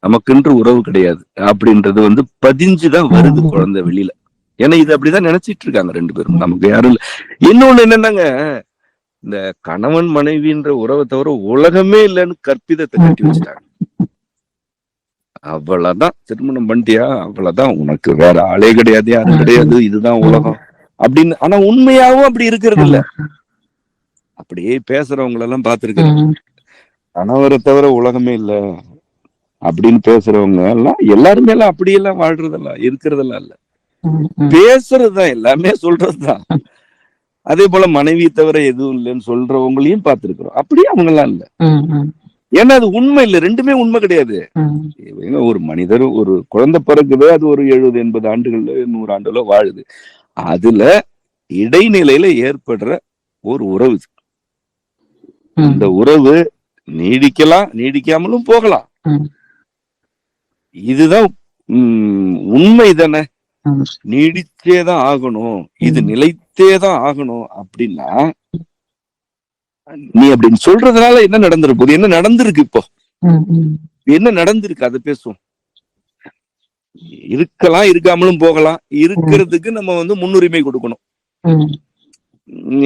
நமக்குன்ற உறவு கிடையாது அப்படின்றது வந்து பதிஞ்சுதான் வருது குழந்தை வெளியில. ஏன்னா இது அப்படிதான் நினைச்சிட்டு இருக்காங்க 2 பேரும், நமக்கு யாரும் இல்ல. இன்னொன்னு என்னன்னாங்க, இந்த கணவன் மனைவின்ற உறவை தவிர உலகமே இல்லைன்னு கற்பிதத்தை கட்டி வச்சுட்டாங்க. அவ்வளவுதான், திருமணம் பண்ணிட்டியா அவ்வளவுதான், உனக்கு வேற ஆளே கிடையாது, யாரும் கிடையாது, இதுதான் உலகம் அப்படின்னு. ஆனா உண்மையாவும் அப்படி இருக்கிறது இல்ல. அப்படியே பேசுறவங்க எல்லாம் பார்த்திருக்கிறேன். கணவரை தவிர உலகமே இல்ல அப்படின்னு பேசுறவங்க எல்லாம் எல்லாருமே எல்லாம் அப்படியெல்லாம் வாழ்றதெல்லாம் இருக்கிறதெல்லாம் இல்ல, பேசுறதுதான், எல்லாமே சொல்றதுதான். அதே போல மனைவி தவிர எதுவும் இல்லைன்னு சொல்றவங்களையும் பார்த்திருக்கிறோம். அப்படியே அவங்க எல்லாம் இல்ல. ஏன்னா அது உண்மை இல்ல, ரெண்டுமே உண்மை கிடையாது. ஒரு மனிதர், ஒரு குழந்தை பிறகுது, அது ஒரு 70-80 ஆண்டுகள்ல 100 ஆண்டுகளோ வாழுது. அதுல இடைநிலையில ஏற்படுற ஒரு உறவு. இந்த உறவு நீடிக்கலாம், நீடிக்காமலும் போகலாம். இதுதான் உண்மை தானே. நீடிச்சேதான் ஆகணும், இது நிலைத்தேதான் ஆகணும் அப்படின்னா நீ அப்படின்னு சொல்றதுனால என்ன நடந்துரு போகுது? என்ன நடந்திருக்கு? இப்போ என்ன நடந்திருக்கு அதை பேசுவோம். இருக்கலாம், இருக்காமலும் போகலாம். இருக்கிறதுக்கு நம்ம வந்து முன்னுரிமை கொடுக்கணும்.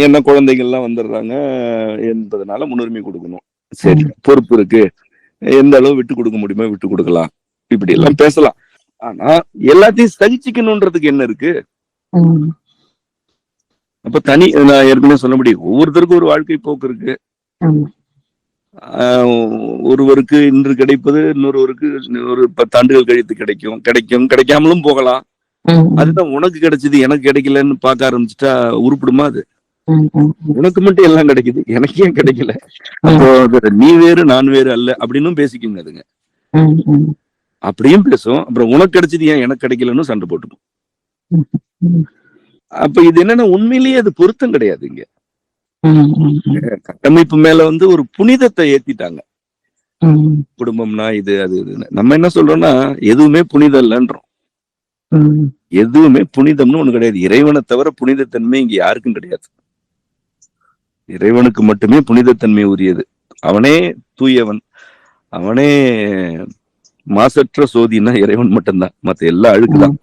என்ன குழந்தைகள்லாம் வந்துடுறாங்க என்பதனால முன்னுரிமை கொடுக்கணும். சரி, பொறுப்பு இருக்கு, எந்த அளவு விட்டு கொடுக்க முடியுமோ விட்டு கொடுக்கலாம், இப்படி எல்லாம் பேசலாம். ஆனா எல்லாத்தையும் சகிச்சுக்கணும்ன்றதுக்கு என்ன இருக்கு? அப்ப நான் ஏற்கனவே சொன்னபடி ஒவ்வொருத்தருக்கும் ஒரு வாழ்க்கை போக்கு இருக்கு. ஒருவருக்கு இன்று கிடைப்பது இன்னொருவருக்கு ஒரு 10 ஆண்டுகள் கழித்து கிடைக்கும், கிடைக்காமலும் போகலாம். அதுதான் உனக்கு கிடைச்சது எனக்கு கிடைக்கலன்னு பார்க்க ஆரம்பிச்சுட்டா உருப்பிடுமா? அது உனக்கு மட்டும் எல்லாம் கிடைக்குது, எனக்கு ஏன் கிடைக்கல? அப்போ நீ வேறு நான் வேறு அல்ல அப்படின்னு பேசிக்கோங்க. அதுங்க அப்படியும் பேசும். அப்புறம் உனக்கு கிடைச்சது ஏன் எனக்கு கிடைக்கலன்னு சண்டை போட்டுக்கும். அப்ப இது என்னன்னா, உண்மையிலேயே அது பொருத்தம் கிடையாது. இங்க கட்டமைப்பு மேல வந்து ஒரு புனிதத்தை ஏத்திட்டாங்க. குடும்பம்னா இது அது. நம்ம என்ன சொல்றோம்னா, எதுவுமே புனிதம் இல்லைன்றோம். எதுவுமே புனிதம்னு ஒண்ணு கிடையாது. இறைவனை தவிர புனிதத்தன்மை இங்க யாருக்கும் கிடையாது. இறைவனுக்கு மட்டுமே புனிதத்தன்மை உரியது. அவனே தூயவன், அவனே மாசற்ற சோதினா இறைவன் மட்டும்தான். மத்த எல்லா அழுக்குதான்.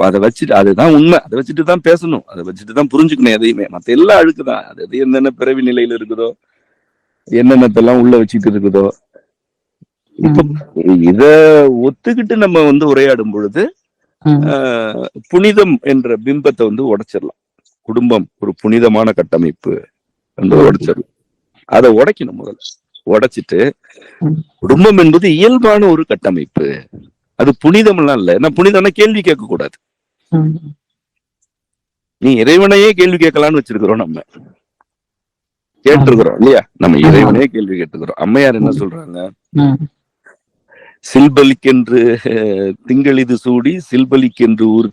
அதை வச்சுட்டு, அதுதான் உண்மை, அதை வச்சுட்டுதான் பேசணும், அதை வச்சுட்டுதான் புரிஞ்சுக்கணும். எதையுமே மத்த எல்லா அழுக்குதான். அது என்னென்ன பிறவி நிலையில இருக்குதோ, என்னென்னத்தெல்லாம் உள்ள வச்சுட்டு இருக்குதோ. இப்ப இத ஒத்துக்கிட்டு நம்ம வந்து உரையாடும் பொழுது புனிதம் என்ற பிம்பத்தை வந்து உடைச்சிடலாம். குடும்பம் ஒரு புனிதமான கட்டமைப்பு என்று உடைச்சிடலாம். அதை உடைக்கணும். முதல்ல உடைச்சிட்டு, குடும்பம் என்பது இயல்பான ஒரு கட்டமைப்பு, அது புனிதம் எல்லாம் இல்ல. ஏன்னா புனிதம்னா கேள்வி கேட்க கூடாது. நீ இறைவனையே கேள்வி கேட்கலான்னு வச்சிருக்கிறோம். நம்ம கேட்டிருக்கிறோம் இல்லையா? நம்ம இறைவனையே கேள்வி கேட்டுக்கிறோம். அம்மையார் என்ன சொல்றாங்க? சில்பலிக்கென்று திங்களிது சூடி சில்பலிக்கென்று ஊர்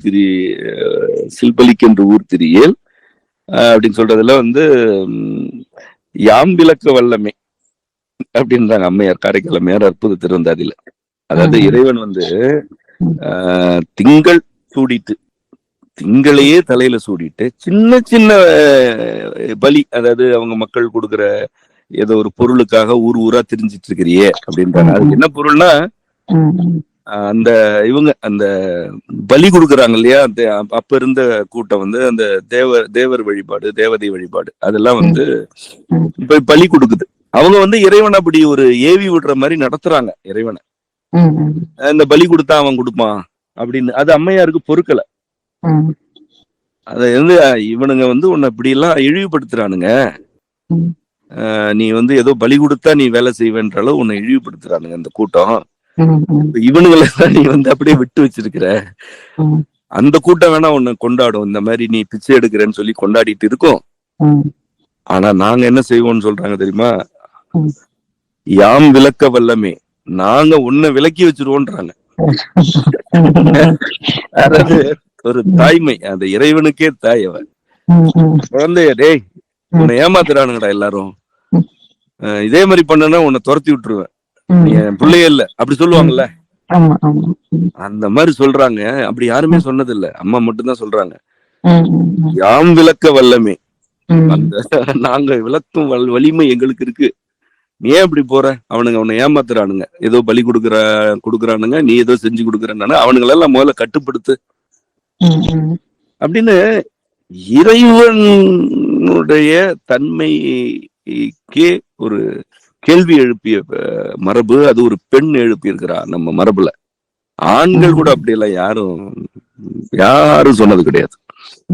திரியேல் அப்படின்னு சொல்றதுல வந்து யாம் விளக்க வல்லமை அப்படின்றாங்க அம்மையார். காரைக்கால் அம்மையார் அற்புத திருவந்தாதியில. அதாவது இறைவன் வந்து திங்கள் சூடிட்டு, திங்களையே தலையில சூடிட்டு, சின்ன சின்ன பலி, அதாவது அவங்க மக்கள் கொடுக்குற ஏதோ ஒரு பொருளுக்காக ஊர் ஊரா திரிஞ்சிட்டு இருக்கிறியே அப்படின்றாங்க. அதுக்கு என்ன பொருள்னா, அந்த இவங்க அந்த பலி கொடுக்குறாங்க இல்லையா, அப்ப இருந்த கூட்டம் வந்து அந்த தேவர் வழிபாடு, தேவதை வழிபாடு, அதெல்லாம் வந்து இப்ப பலி கொடுக்குது. அவங்க வந்து இறைவன் அப்படி ஒரு ஏவி விடுற மாதிரி நடத்துறாங்க இறைவனை. இந்த பலி கொடுத்தா அவன் கொடுப்பான் அப்படின்னு. அது அம்மையாருக்கு பொறுக்கல. அத வந்து இவனுங்க வந்து உன்னை இப்படி எல்லாம் இழிவுபடுத்துறானுங்க, நீ வந்து ஏதோ பலி கொடுத்தா நீ வேலை செய்வேன்ற அளவு உன்னை இழிவுபடுத்துறானுங்க இந்த கூட்டம். இவனுங்களை நீ வந்து அப்படியே விட்டு வச்சிருக்கிற. அந்த கூட்டம் வேணா உன்னை கொண்டாடும், இந்த மாதிரி நீ பிச்சை எடுக்கிறேன்னு சொல்லி கொண்டாடிட்டு இருக்கோம். ஆனா நாங்க என்ன செய்வோம்னு சொல்றாங்க தெரியுமா? யாம் விளக்க வல்லமே, நாங்க உன்னை விலக்கி வச்சிருவோன்றாங்க. அதாவது ஒரு தாய்மை, அந்த இறைவனுக்கே தாய் அவன். குழந்தைய, டேய் உன்னை ஏமாத்துறானுங்கடா எல்லாரும், இதே மாதிரி பண்ணனா உன்னை துரத்தி விட்டுருவேன், என் பிள்ளைய இல்ல அப்படி சொல்லுவாங்கல்ல. ஆமா ஆமா. அந்த மாதிரி சொல்றாங்க. அப்படி யாருமே சொன்னது இல்ல, அம்மா மட்டும்தான் சொல்றாங்க. ம், ம், ம். யாம் விளக்க வல்லமே, ம். அந்த நாங்க விளக்கும் வலிமை எங்களுக்கு இருக்கு. நீ ஏன் இப்படி போற? அவனுங்க அவனை ஏமாத்துறானுங்க, ஏதோ பலி கொடுக்குறானுங்க, நீ ஏதோ செஞ்சு கொடுக்குறானு, அவனுங்களெல்லாம் முதல்ல கட்டுப்படுத்து ம், ம். அப்படின்னு இறைவனுடைய தன்மைக்கே ஒரு கேள்வி எழுப்பிய மரபு அது. ஒரு பெண் எழுப்பி இருக்கிறா நம்ம மரபுல. ஆண்கள் கூட அப்படி எல்லாம் யாரும் சொன்னது கிடையாது.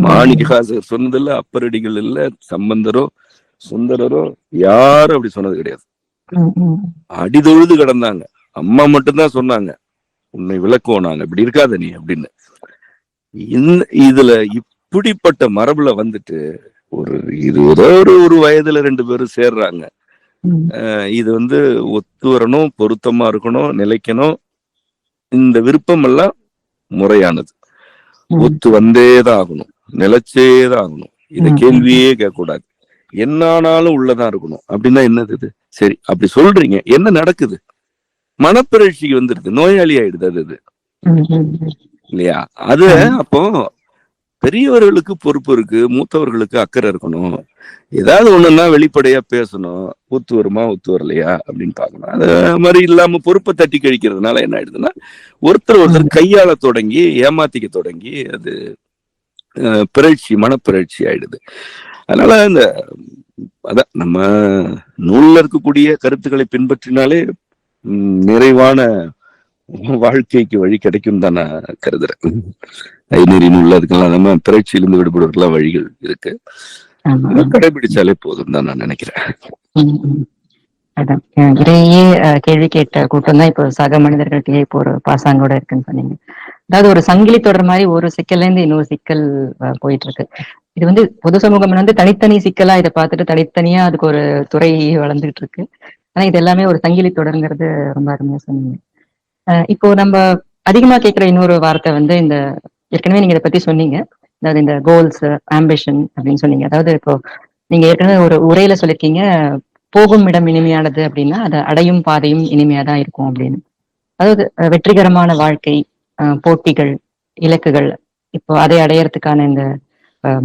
மாணிக்கவாசகர் சொன்னது இல்ல, அப்பரடிகள் இல்ல, சம்பந்தரோ சுந்தரரோ யாரும் அப்படி சொன்னது கிடையாது. அடிதொழுது கிடந்தாங்க. அம்மா மட்டும்தான் சொன்னாங்க, உன்னை விளக்குவோம் நாங்க, இப்படி இருக்காத நீ அப்படின்னு. இதுல இப்படிப்பட்ட மரபுல வந்துட்டு ஒரு இது ஒரு வயதுல 2 பேரும் சேர்றாங்க. இது ஒத்து வரணும், பொருத்தமா இருக்கணும், நிலைக்கணும். இந்த விருப்பம் எல்லாம் முறையானது. ஒத்து வந்தேதான் ஆகணும், நிலைச்சேதான் ஆகணும். இத கேள்வியே கேட்க கூடாது. என்னானாலும் உள்ளதான் இருக்கணும். அப்படின்னா என்னது இது? சரி, அப்படி சொல்றீங்க, என்ன நடக்குது? மனப்பிறழ்ச்சிக்கு வந்துருது, நோயாளி ஆயிடுது அது இல்லையா? அது அப்போ பெரியவர்களுக்கு பொறுப்பு இருக்கு, மூத்தவர்களுக்கு அக்கறை இருக்கணும். ஏதாவது ஒண்ணுன்னா வெளிப்படையா பேசணும். ஒத்து வருமா ஒத்து வரலையா அப்படின்னு பாக்கணும். அது மாதிரி இல்லாம பொறுப்பை தட்டி கழிக்கிறதுனால என்ன ஆயிடுதுன்னா, ஒருத்தர் கையாள தொடங்கி ஏமாத்திக்க தொடங்கி அது மனப்பிறழ்ச்சி ஆயிடுது. அதனால அதான் நம்ம நூல்ல இருக்கக்கூடிய கருத்துக்களை பின்பற்றினாலே நிறைவான வாழ்க்கைக்கு வழி கிடைக்கும் தான் நான் கருதுறேன். ஐநெறி நூல்ல அதுக்கெல்லாம் நம்ம பிறழ்ச்சியிலிருந்து விடுபடுவதற்கெல்லாம் வழிகள் இருக்கு, கடைபிடிச்சாலே போதும் தான் நான் நினைக்கிறேன். அதான் இடையே கேள்வி கேட்ட கூட்டம் தான் இப்போ சக மனிதர்கள்ட்டயே இப்போ ஒரு பாசாங்கோட இருக்குன்னு சொன்னீங்க. அதாவது ஒரு சங்கிலி தொடர் மாதிரி ஒரு சிக்கல்ல இருந்து இன்னொரு சிக்கல் போயிட்டு இருக்கு. இது பொது சமூகம் தனித்தனி சிக்கலா இதை பார்த்துட்டு தனித்தனியா அதுக்கு ஒரு துறை வளர்ந்துகிட்டு இருக்கு. ஆனா இது எல்லாமே ஒரு சங்கிலி தொடர்ங்கிறது ரொம்ப அருமையா சொன்னீங்க. இப்போ நம்ம அதிகமா கேட்கிற இன்னொரு வார்த்தை இந்த ஏற்கனவே நீங்க இதை பத்தி சொன்னீங்க, அதாவது இந்த கோல்ஸ், ஆம்பிஷன் அப்படின்னு சொன்னீங்க. அதாவது இப்போ நீங்க ஏற்கனவே ஒரு உரையில சொல்லிருக்கீங்க, போகும் இடம் இனிமையானது அப்படின்னா அது அடையும் பாதையும் இனிமையாதான் இருக்கும் அப்படின்னு. அதாவது வெற்றிகரமான வாழ்க்கை, போட்டிகள், இலக்குகள், இப்போ அதை அடையறதுக்கான இந்த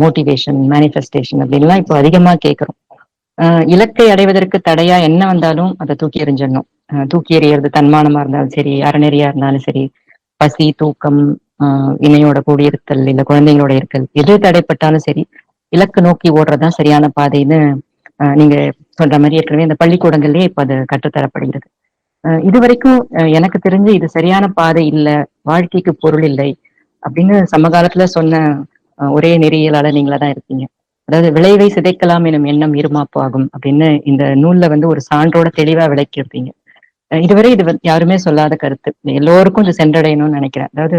மோட்டிவேஷன், மேனிஃபெஸ்டேஷன் அப்படின்லாம் இப்போ அதிகமா கேட்கிறோம். இலக்கை அடைவதற்கு தடையா என்ன வந்தாலும் அதை தூக்கி எறிஞ்சிடணும். தூக்கி எறியறது தன்மானமா இருந்தாலும் சரி, அறநெறியா இருந்தாலும் சரி, பசி, தூக்கம், இணையோட கூடியிருத்தல், இல்ல குழந்தைங்களோட இருக்கல், எது தடைப்பட்டாலும் சரி இலக்கு நோக்கி ஓடுறதுதான் சரியான பாதைன்னு நீங்க சொல்ற மாதிரி ஏற்கனவே இந்த பள்ளிக்கூடங்கள்லயே இப்ப அது கற்றுத்தரப்படுகிறது. இது வரைக்கும் எனக்கு தெரிஞ்சு இது சரியான பாதை இல்லை, வாழ்க்கைக்கு பொருள் இல்லை அப்படின்னு சமகாலத்துல சொன்ன ஒரே நெறியலாளர் நீங்களா தான் இருக்கீங்க. அதாவது விளைவை சிதைக்கலாம் எனும் எண்ணம் இருமாப்பு ஆகும் அப்படின்னு இந்த நூல்ல ஒரு சான்றோட தெளிவா விளக்கியிருப்பீங்க. இதுவரை இது யாருமே சொல்லாத கருத்து, எல்லோருக்கும் இது சென்றடையணும்னு நினைக்கிறேன். அதாவது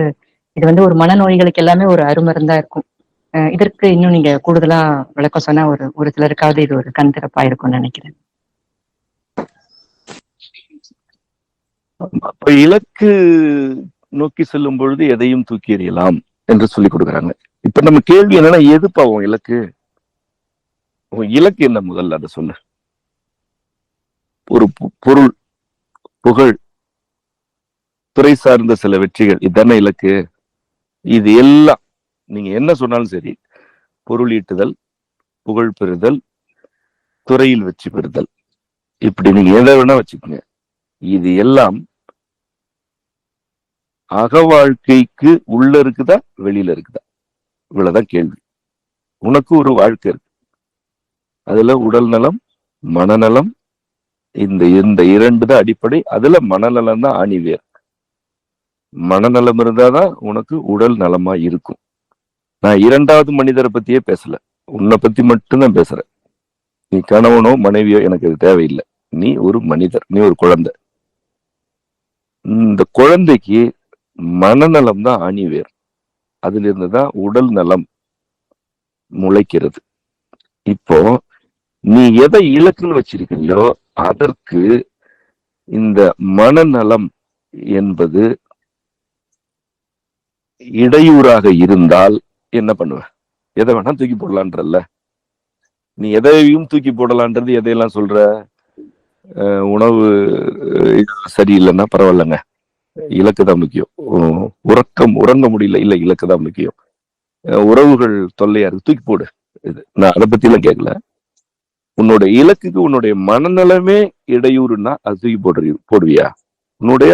இது ஒரு மனநோய்களுக்கு எல்லாமே ஒரு அருமருந்தா இருக்கும். இதற்கு இன்னும் நீங்க கூடுதலா விளக்கம் சொன்னா ஒரு சிலருக்காவது இது ஒரு கண் திறப்பா இருக்கும்னு நினைக்கிறேன். அப்ப இலக்கு நோக்கி செல்லும் பொழுது எதையும் தூக்கி எறியலாம் என்று சொல்லி கொடுக்குறாங்க. இப்ப நம்ம கேள்வி என்னன்னா, எது பாவம் இலக்கு? இலக்கு என்ன? முதல்ல அதை சொல்லு. ஒரு பொருள், புகழ், துறை சார்ந்த சில வெற்றிகள், இதுதானே இலக்கு? இது எல்லாம் நீங்க என்ன சொன்னாலும் சரி, பொருள் ஈட்டுதல், புகழ் பெறுதல், துறையில் வெற்றி பெறுதல், இப்படி நீங்க எதை வேணா வச்சுக்கோங்க, இது எல்லாம் அக வாழ்க்கைக்கு உள்ள இருக்குதா வெளியில இருக்குதா? இவ்வளவுதான் கேள்வி. உனக்கு ஒரு வாழ்க்கை இருக்கு, அதுல உடல் நலம், மனநலம், இந்த இரண்டு தான் அடிப்படை. அதுல மனநலம் தான் ஆணிவேர். மனநலம் இருந்தாதான் உனக்கு உடல் நலமா இருக்கும். நான் இரண்டாவது மனிதரை பத்தியே பேசல, உன்னை பத்தி மட்டும்தான் பேசுறேன். நீ கணவனோ மனைவியோ எனக்கு அது தேவையில்லை. நீ ஒரு மனிதர், நீ ஒரு குழந்தை. இந்த குழந்தைக்கு மனநலம் தான் ஆணிவேர். அதுல இருந்துதான் உடல் நலம் முளைக்கிறது. இப்போ நீ எதை இலக்குன்னு வச்சிருக்கீங்களோ அதற்கு இந்த மனநலம் என்பது இடையூறாக இருந்தால் என்ன பண்ணுவ? எதை வேணா தூக்கி போடலான்றல்ல. நீ எதையும் தூக்கி போடலான்றது எதையெல்லாம் சொல்ற? உணவு சரியில்லைன்னா பரவாயில்லைங்க, இலக்கு தான் முக்கியம். உறங்க முடியல, இல்ல இலக்கு தான் முக்கியம். உறவுகள் தொல்லையா இருக்கு, தூக்கி போடு. இது நான் அதை பத்தி எல்லாம் கேட்கல. உன்னோட இலக்குக்கு உன்னுடைய மனநலமே இடையூறுனா அது தூக்கி போடுவியா? உன்னுடைய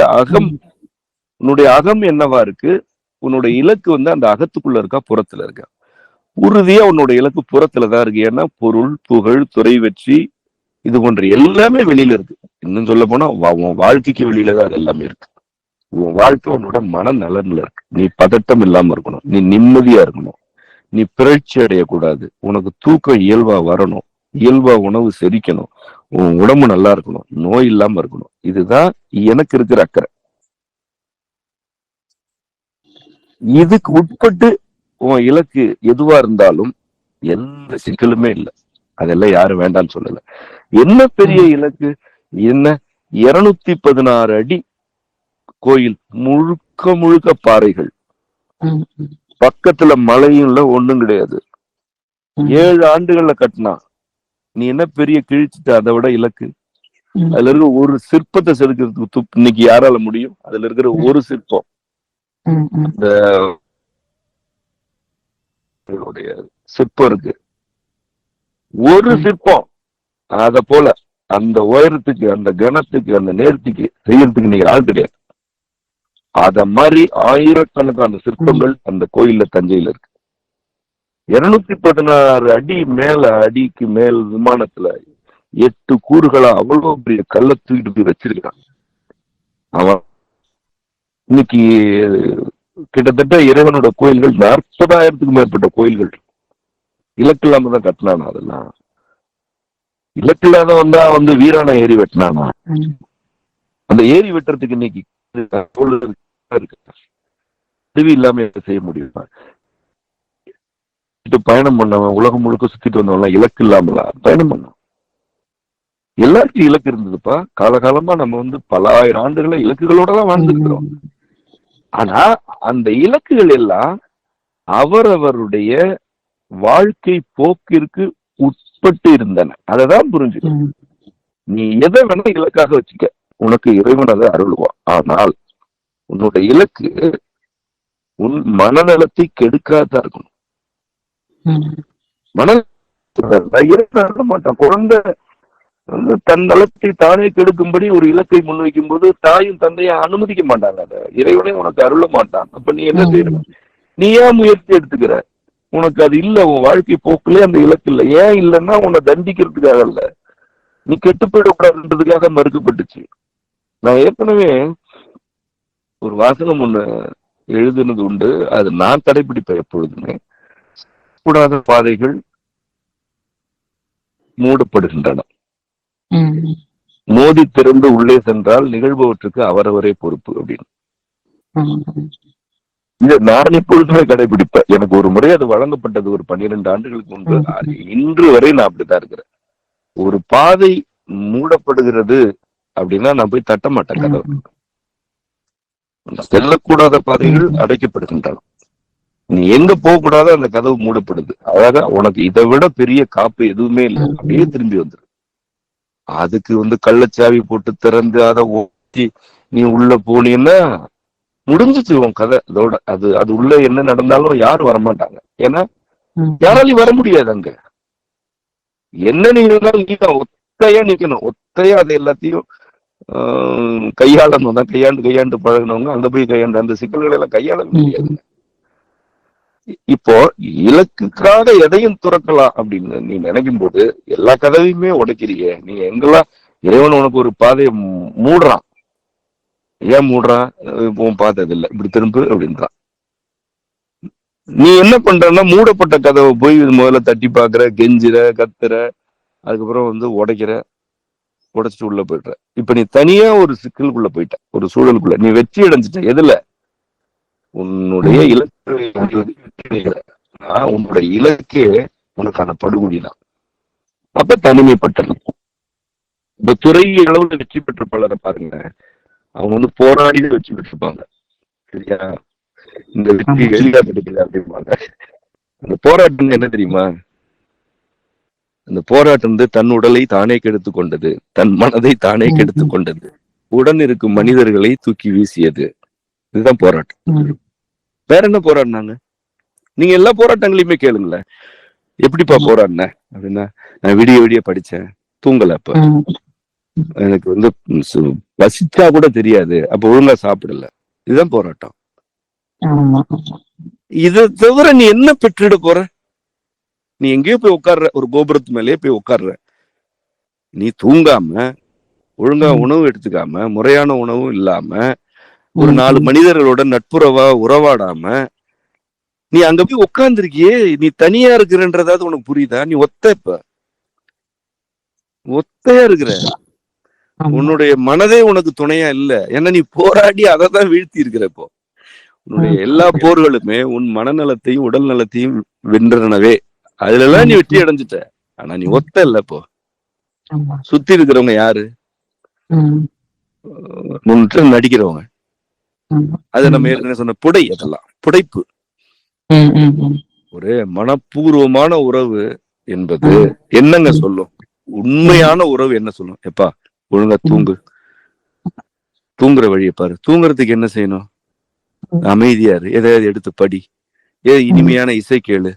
அகம் என்னவா இருக்கு? உன்னுடைய இலக்கு வந்து அந்த அகத்துக்குள்ள இருக்கா, புறத்துல இருக்கா? உறுதியா உன்னுடைய இலக்கு புறத்துலதான் இருக்கு. ஏன்னா பொருள், புகழ், துறை, வெற்றி, இது போன்ற எல்லாமே வெளியில இருக்கு. இன்னும் சொல்ல போனா உன் வாழ்க்கைக்கு வெளியில தான் அது எல்லாமே இருக்கு. உன் வாழ்க்கை உன்னோட மனநலன்ல இருக்கு. நீ பதட்டம் இல்லாம இருக்கணும், நீ நிம்மதியா இருக்கணும், நீ பிறழ்ச்சி அடையக்கூடாது, உனக்கு தூக்கம் இயல்பா வரணும், இயல்பா உணவு செரிக்கணும், உன் உடம்பு நல்லா இருக்கணும், நோய் இல்லாம இருக்கணும். இதுதான் எனக்கு இருக்கிற அக்கறை. இதுக்கு உட்பட்டு உன் இலக்கு எதுவா இருந்தாலும் எந்த சிக்கலுமே இல்லை. அதெல்லாம் யாரும் வேண்டாம்னு சொல்லல. என்ன பெரிய இலக்கு? என்ன 216 அடி கோயில், முழுக்க பாறைகள், பக்கத்துல மலையும் இல்ல, ஒண்ணும் கிடையாது. 7 ஆண்டுகள்ல கட்டினா நீ என்ன பெரிய கிழிச்சிட்ட? அதை விட இலக்கு. அதுல இருக்கிற ஒரு சிற்பத்தை செதுக்கிறதுக்கு இன்னைக்கு யாரால முடியும்? அதுல இருக்கிற ஒரு சிற்பம், இந்த சிற்பம் இருக்கு, ஒரு சிற்பம். அத போல அந்த உயரத்துக்கு, அந்த கனத்துக்கு, அந்த நேர்த்திக்கு செய்யறதுக்கு நீங்க ஆள் கிடையாது. அத மாதிரி ஆயிரக்கணக்கான சிற்பங்கள் அந்த கோயில்ல, தஞ்சையில இருக்கு. 216 அடி மேல, அடிக்கு மேல் விமானத்துல 8 கூறுகளா அவ்வளவு பெரிய கல்ல தூக்கிட்டு போய் வச்சிருக்கான். அவன் இன்னைக்கு கிட்டத்தட்ட இறைவனோட கோயில்கள் 40,000த்துக்கும் மேற்பட்ட கோயில்கள் இலக்கு இல்லாம தான் கட்டினானா? அதெல்லாம் இலக்கு இல்லாத வந்தா வந்து வீரான ஏரி வெட்டினானா? அந்த ஏரி வெட்டுறதுக்கு இன்னைக்கு உதவி இல்லாம செய்ய முடியுமா? பயணம் பண்ணவன், உலகம் முழுக்க சுத்திட்டு வந்தவன் இலக்கு இல்லாமல பயணம் பண்ண. எல்லாருக்கும் இலக்கு இருந்ததுப்பா. காலகாலமா நம்ம வந்து பல ஆயிரம் ஆண்டுகள இலக்குகளோட தான் வாழ்ந்துருக்கிறோம். ஆனா அந்த இலக்குகள் எல்லாம் அவரவருடைய வாழ்க்கை போக்கிற்கு உட்பட்டு இருந்தன. அததான் புரிஞ்சுக்கணும். நீ எதை வேணா இலக்காக வச்சுக்க, உனக்கு இறைவன் அதை அருள்வான். ஆனால் உன்னோட இலக்கு உன் மனநலத்தை கெடுக்காதா இருக்கணும். மாட்டான் குழந்தை வந்து தன் நலத்தை தானே கெடுக்கும்படி ஒரு இலக்கை முன்வைக்கும் போது தாயும் தந்தையும் அனுமதிக்க மாட்டாங்க. அதை இறைவனே உனக்கு அருள மாட்டான். அப்ப நீ என்ன செய்யணும்? நீ ஏன் முயற்சி எடுத்துக்கிற? உனக்கு அது இல்ல, உன் வாழ்க்கை போக்குலயே அந்த இலக்கு இல்லை. ஏன் இல்லைன்னா உன்னை தண்டிக்கிறதுக்காக இல்ல, நீ கெட்டு போயிடக்கூடாதுன்றதுக்காக மறுக்கப்பட்டுச்சு. நான் ஏற்கனவே ஒரு வாசகம் ஒண்ணு எழுதுனது உண்டு, அது நான் கடைபிடிப்பேன் எப்பொழுதுமே. கூடாத பாதைகள் மூடப்படுகின்றன, மோதி திறந்து உள்ளே சென்றால் நிகழ்பவற்றுக்கு அவரவரே பொறுப்பு அப்படின்னு. இதை நான் எப்பொழுதுமே கடைபிடிப்பேன். எனக்கு ஒரு முறை அது வழங்கப்பட்டது ஒரு 12 ஆண்டுகளுக்கு முன்பு. இன்று வரை நான் அப்படித்தான் இருக்கிறேன். ஒரு பாதை மூடப்படுகிறது அப்படின்னா நான் போய் தட்ட மாட்டேன் கதவு. செல்லக்கூடாத பாதைகள் அடைக்கப்படுகின்றன. நீ எங்க போக கூடாத அந்த கதவு மூடப்படுது. அழகா உனக்கு இதை விட பெரிய காப்பு எதுவுமே இல்லை, அப்படியே திரும்பி வந்துரு. அதுக்கு வந்து கள்ளச்சாவி போட்டு திறந்து அதை ஓட்டி நீ உள்ள போனீன்னா முடிஞ்சிச்சு உன் கதை. அதோட அது உள்ள என்ன நடந்தாலும் யாரும் வரமாட்டாங்க. ஏன்னா யாராலையும் வர முடியாது. அங்க என்ன நீ இருந்தாலும் நீதான் ஒத்தையா நிக்கணும். ஒத்தையா அதை எல்லாத்தையும் கையாளணும் தான். கையாண்டு பழகினவங்க அங்க போய் கையாண்டு அந்த சிக்கல்களை எல்லாம் கையாள முடியாது. இப்போ இலக்குக்காக எதையும் துறக்கலாம் அப்படின்னு நீ நினைக்கும் போது எல்லா கதவையுமே உடைக்கிறிய. நீ எங்கெல்லாம் இறைவன் உனக்கு ஒரு பாதையை மூடுறான். ஏன் மூடுறான்? உன் பார்த்தது இல்லை, இப்படி திரும்ப அப்படின்றான். நீ என்ன பண்றன்னா மூடப்பட்ட கதவை போய் முதல்ல தட்டி பாக்குற, கெஞ்சிற, கத்துற, அதுக்கப்புறம் வந்து உடைச்சிட்டு உள்ள போயிடுற. இப்ப நீ தனியா ஒரு சிக்கலுக்குள்ள போயிட்ட, ஒரு சூழலுக்குள்ள நீ வெற்றி அடைஞ்சிட்ட. எதுல? உன்னுடைய இலக்கு. உன்னுடைய இலக்கே உனக்கான படுகொலிதான். அப்ப தனிமைப்பட்டது. இந்த துறை அளவுல வெற்றி பெற்ற பலரை பாருங்க, அவங்க வந்து போராடி வெற்றி பெற்றிருப்பாங்க. சரியா? இந்த வெற்றி எளிதா கிடைக்கல அப்படிம்பாங்க. அந்த போராட்டம் என்ன தெரியுமா? அந்த போராட்டம் வந்து தன் உடலை தானே கெடுத்து கொண்டது, தன் மனதை தானே கெடுத்து கொண்டது, உடன் இருக்கும் மனிதர்களை தூக்கி வீசியது. இதுதான் போராட்டம். வேற என்ன போராடினாங்க? நீங்க எல்லா போராட்டங்களையுமே கேளுங்களேன். எப்படிப்பா போராடின அப்படின்னா, நான் விடிய விடிய படிச்சேன், தூங்கல, அப்ப எனக்கு வந்து பசிச்சா கூட தெரியாது, அப்ப ஒழுங்கா சாப்பிடல. இதுதான் போராட்டம். இதை தவிர நீ என்ன பெற்றுட போற? நீ எங்கேயோ போய் உட்கார்ற, ஒரு கோபுரத்து மேலேயே போய் உட்கார்ற. நீ தூங்காம, ஒழுங்கா உணவு எடுத்துக்காம, முறையான உணவும் இல்லாம, ஒரு 4 மனிதர்களோட நட்புறவா உறவாடாம நீ அங்க போய் உட்கார்ந்துருக்கியே, நீ தனியா இருக்கிறன்றதாவது உனக்கு புரியுதா? நீ ஒத்தையா இருக்கிற. உன்னுடைய மனதே உனக்கு துணையா இல்ல. ஏன்னா நீ போராடி அதை தான் வீழ்த்தி இருக்கிற. இப்போ உன்னுடைய எல்லா போர்களுமே உன் மனநலத்தையும் உடல் நலத்தையும் வென்றனவே. அதுல எல்லாம் நீ வெற்றி அடைஞ்சிட்ட. ஆனா நீ ஒத்த இல்ல. இப்போ சுத்தி இருக்கிறவங்க யாரு? முன்னிட்டு நடிக்கிறவங்க. அது நம்ம ஏற்கனவே சொன்ன புடை. அதெல்லாம் புடைப்பு. ஒரு மனப்பூர்வமான உறவு என்பது என்னங்க சொல்லும்? உண்மையான உறவு என்ன சொல்லும்? எப்பா ஒழுங்கா தூங்கு, தூங்குற வழியை பாரு. தூங்குறதுக்கு என்ன செய்யணும்? அமைதியா இரு, எதையாவது எடுத்து படி, இனிமையான இசை கேளு,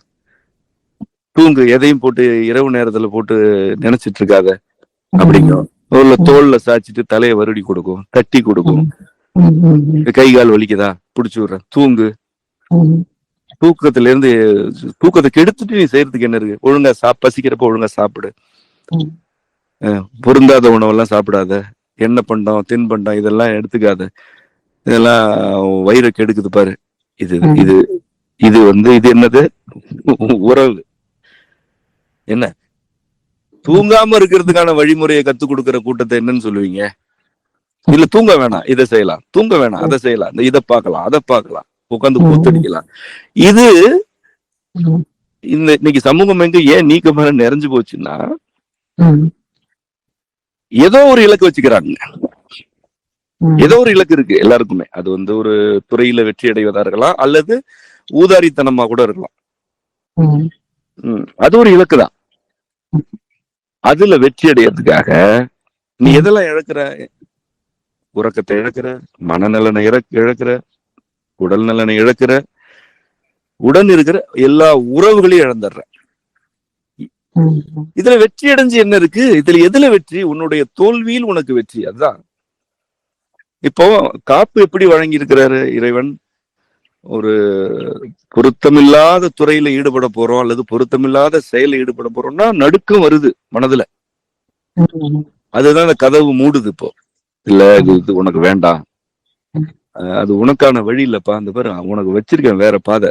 தூங்கு. எதையும் போட்டு இரவு நேரத்துல போட்டு நினைச்சிட்டு இருக்காத அப்படிங்கும். தோல்ல சாச்சிட்டு தலையை வருடி கொடுக்கும், தட்டி கொடுக்கும். கை கால் வலிக்குதா, பிடிச்சு விடுற, தூங்கு. தூக்கத்துல இருந்து தூக்கத்தை கெடுத்துட்டு நீ செய்யறதுக்கு என்ன இருக்கு? ஒழுங்கா பசிக்கிறப்ப ஒழுங்கா சாப்பிடு. பொருந்தாத உணவெல்லாம் சாப்பிடாத. எண்ணெய் பண்டம், தின்பண்டம் இதெல்லாம் எடுத்துக்காத. இதெல்லாம் வயிறை கெடுக்குது பாரு. இது இது இது வந்து இது என்னது? உறவு. என்ன தூங்காம இருக்கிறதுக்கான வழிமுறையை கத்து கொடுக்கிற கூட்டத்தை என்னன்னு சொல்லுவீங்க? இல்ல தூங்க வேணாம், இதை செய்யலாம், தூங்க வேணாம், அதை செய்யலாம், இதை பார்க்கலாம், அதை பார்க்கலாம், உட்காந்து கூத்தடிக்கலாம். இது இன்னைக்கு சமூகம் எங்க ஏன் நீக்கமாக நிறைஞ்சு போச்சுன்னா, ஏதோ ஒரு இலக்கு வச்சுக்கிறாங்க. ஏதோ ஒரு இலக்கு இருக்கு எல்லாருக்குமே. அது வந்து ஒரு துறையில வெற்றி அடைவதா இருக்கலாம், அல்லது ஊதாரித்தனமா கூட இருக்கலாம். அது ஒரு இலக்கு தான். அதுல வெற்றி அடையறதுக்காக நீ எதெல்லாம் இழக்கிற? உறக்கத்தை இழக்கிற, மனநலனை இழக்கிற, உடல் நலனை இழக்கிற, உடன் இருக்கிற எல்லா உறவுகளையும் இழந்துடுற. இதுல வெற்றி அடைஞ்சு என்ன இருக்கு? இதுல எதுல வெற்றி? உன்னுடைய தோல்வியில் உனக்கு வெற்றி. அதுதான். இப்போ காப்பு எப்படி வழங்கி இருக்கிறாரு இறைவன்? ஒரு பொருத்தமில்லாத துறையில ஈடுபட போறோம் அல்லது பொருத்தமில்லாத செயல ஈடுபட போறோம்னா நடுக்கம் வருது மனதுல. அதுதான் அந்த கதவு மூடுது. இப்போ இல்ல இது உனக்கு வேண்டாம், அது உனக்கான வழி இல்லப்பா, அந்த பாரு உனக்கு வச்சிருக்கேன் வேற பாதை.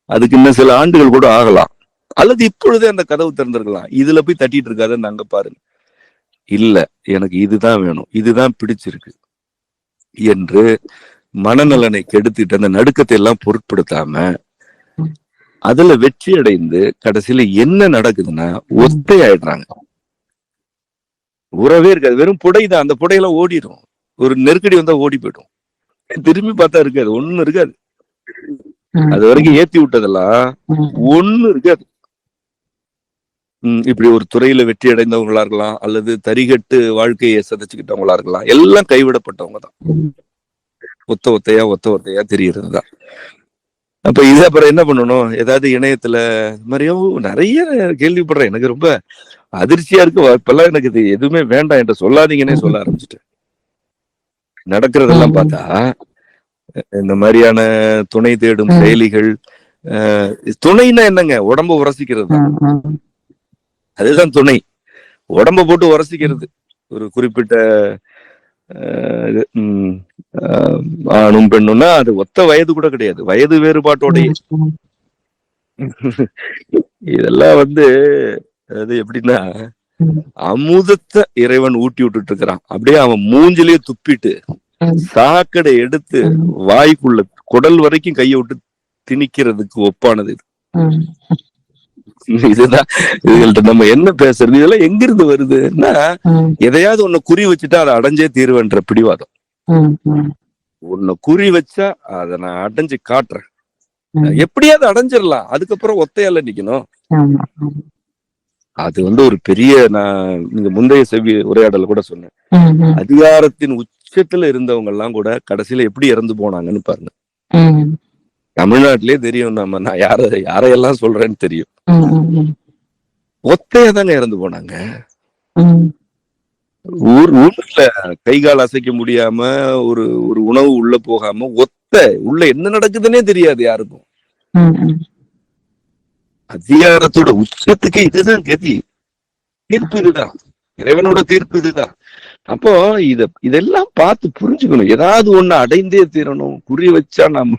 அதுக்கு இன்னும் சில ஆண்டுகள் கூட ஆகலாம், அல்லது இப்பொழுதே அந்த கதவு திறந்திருக்கலாம். இதுல போய் தட்டிட்டு இருக்காதுன்னு அங்க பாருங்க. இல்ல எனக்கு இதுதான் வேணும், இதுதான் பிடிச்சிருக்கு என்று மனநலனை கெடுத்துட்டு அந்த நடுக்கத்தை எல்லாம் பொருட்படுத்தாம அதுல வெற்றி அடைந்து கடைசியில என்ன நடக்குதுன்னா ஒத்தை ஆயிடுறாங்க. உறவே இருக்காது, வெறும் புடைதான். அந்த புடையெல்லாம் ஓடிடும். ஒரு நெருக்கடி வந்தா ஓடி போயிடும், திரும்பி பார்த்தா இருக்காது, ஒண்ணு இருக்காது. அது வரைக்கும் ஏத்தி விட்டதெல்லாம் ஒண்ணு இருக்காது. இப்படி ஒரு துறையில வெற்றி அடைந்தவங்களா இருக்கலாம், அல்லது தரிகட்டு வாழ்க்கையை சதைச்சுக்கிட்டவங்களா இருக்கலாம். எல்லாம் கைவிடப்பட்டவங்க தான். ஒத்த ஒத்தையா தெரியறது தான். அப்ப இது அப்புறம் என்ன பண்ணணும்? ஏதாவது இணையத்துல மாதிரியும் நிறைய கேள்விப்படுறேன். எனக்கு ரொம்ப அதிர்ச்சியா இருக்கு. இப்பெல்லாம் எனக்கு இது எதுவுமே வேண்டாம் என்று சொல்லாதீங்கன்னே சொல்ல ஆரம்பிச்சுட்டேன். நடக்கிறதெல்லாம் பார்த்தா இந்த மாதிரியான துணை தேடும் செயலிகள். துணைன்னா என்னங்க? உடம்ப உரசிக்கிறது தான். அதுதான் துணை. உடம்ப போட்டு உரசிக்கிறது. ஒரு குறிப்பிட்ட ஆணும் பெண்ணும்னா அது ஒத்த வயது கூட கிடையாது, வயது வேறுபாட்டோடைய. இதெல்லாம் வந்து அது எப்படின்னா அமுதத்தை இறைவன் ஊட்டி விட்டுட்டு இருக்கிறான். அப்படியே அவன் மூஞ்சிலேயே துப்பிட்டு சாக்கடை எடுத்து வாய்க்குள்ள குடல் வரைக்கும் கையை விட்டு திணிக்கிறதுக்கு ஒப்பானது இது. இதுதான் இதுகள்ட்ட நம்ம என்ன பேசுறது? இதெல்லாம் எங்கிருந்து வருதுன்னா, எதையாவது ஒண்ணு குறி வச்சுட்டா அதை அடைஞ்சே தீர்வுன்ற பிடிவாதம். உன்னை குறி வச்சா அதை நான் அடைஞ்சு காட்டுறேன், எப்படியாவது அடைஞ்சிடலாம், அதுக்கப்புறம் ஒத்தையால நிக்கணும். அது ஒரு பெரிய, நான் நீங்க முந்தைய செவ்வி உரையாடல கூட சொன்னேன், அதிகாரத்தின் உச்சத்துல இருந்தவங்க எல்லாம் கூட கடைசியில எப்படி இறந்து போனாங்கன்னு பாருங்க. தமிழ்நாட்டிலே தெரியும், நான் யாரையெல்லாம் சொல்றேன்னு தெரியும். ஒத்தையதாங்க இறந்து போனாங்க. ஊர்ல கை கால் அசைக்க முடியாம, ஒரு ஒரு உணவு உள்ள போகாம, உள்ள என்ன நடக்குதுன்னே தெரியாது யாருக்கும். அதிகாரத்தோட உச்சத்துக்கு இதுதான் கதி. தீர்ப்பு இதுதான், இறைவனோட தீர்ப்பு இதுதான். அப்போ இதெல்லாம் பார்த்து புரிஞ்சுக்கணும். ஏதாவது ஒண்ணு அடைந்தே தீரணும். குறி வச்சா நம்ம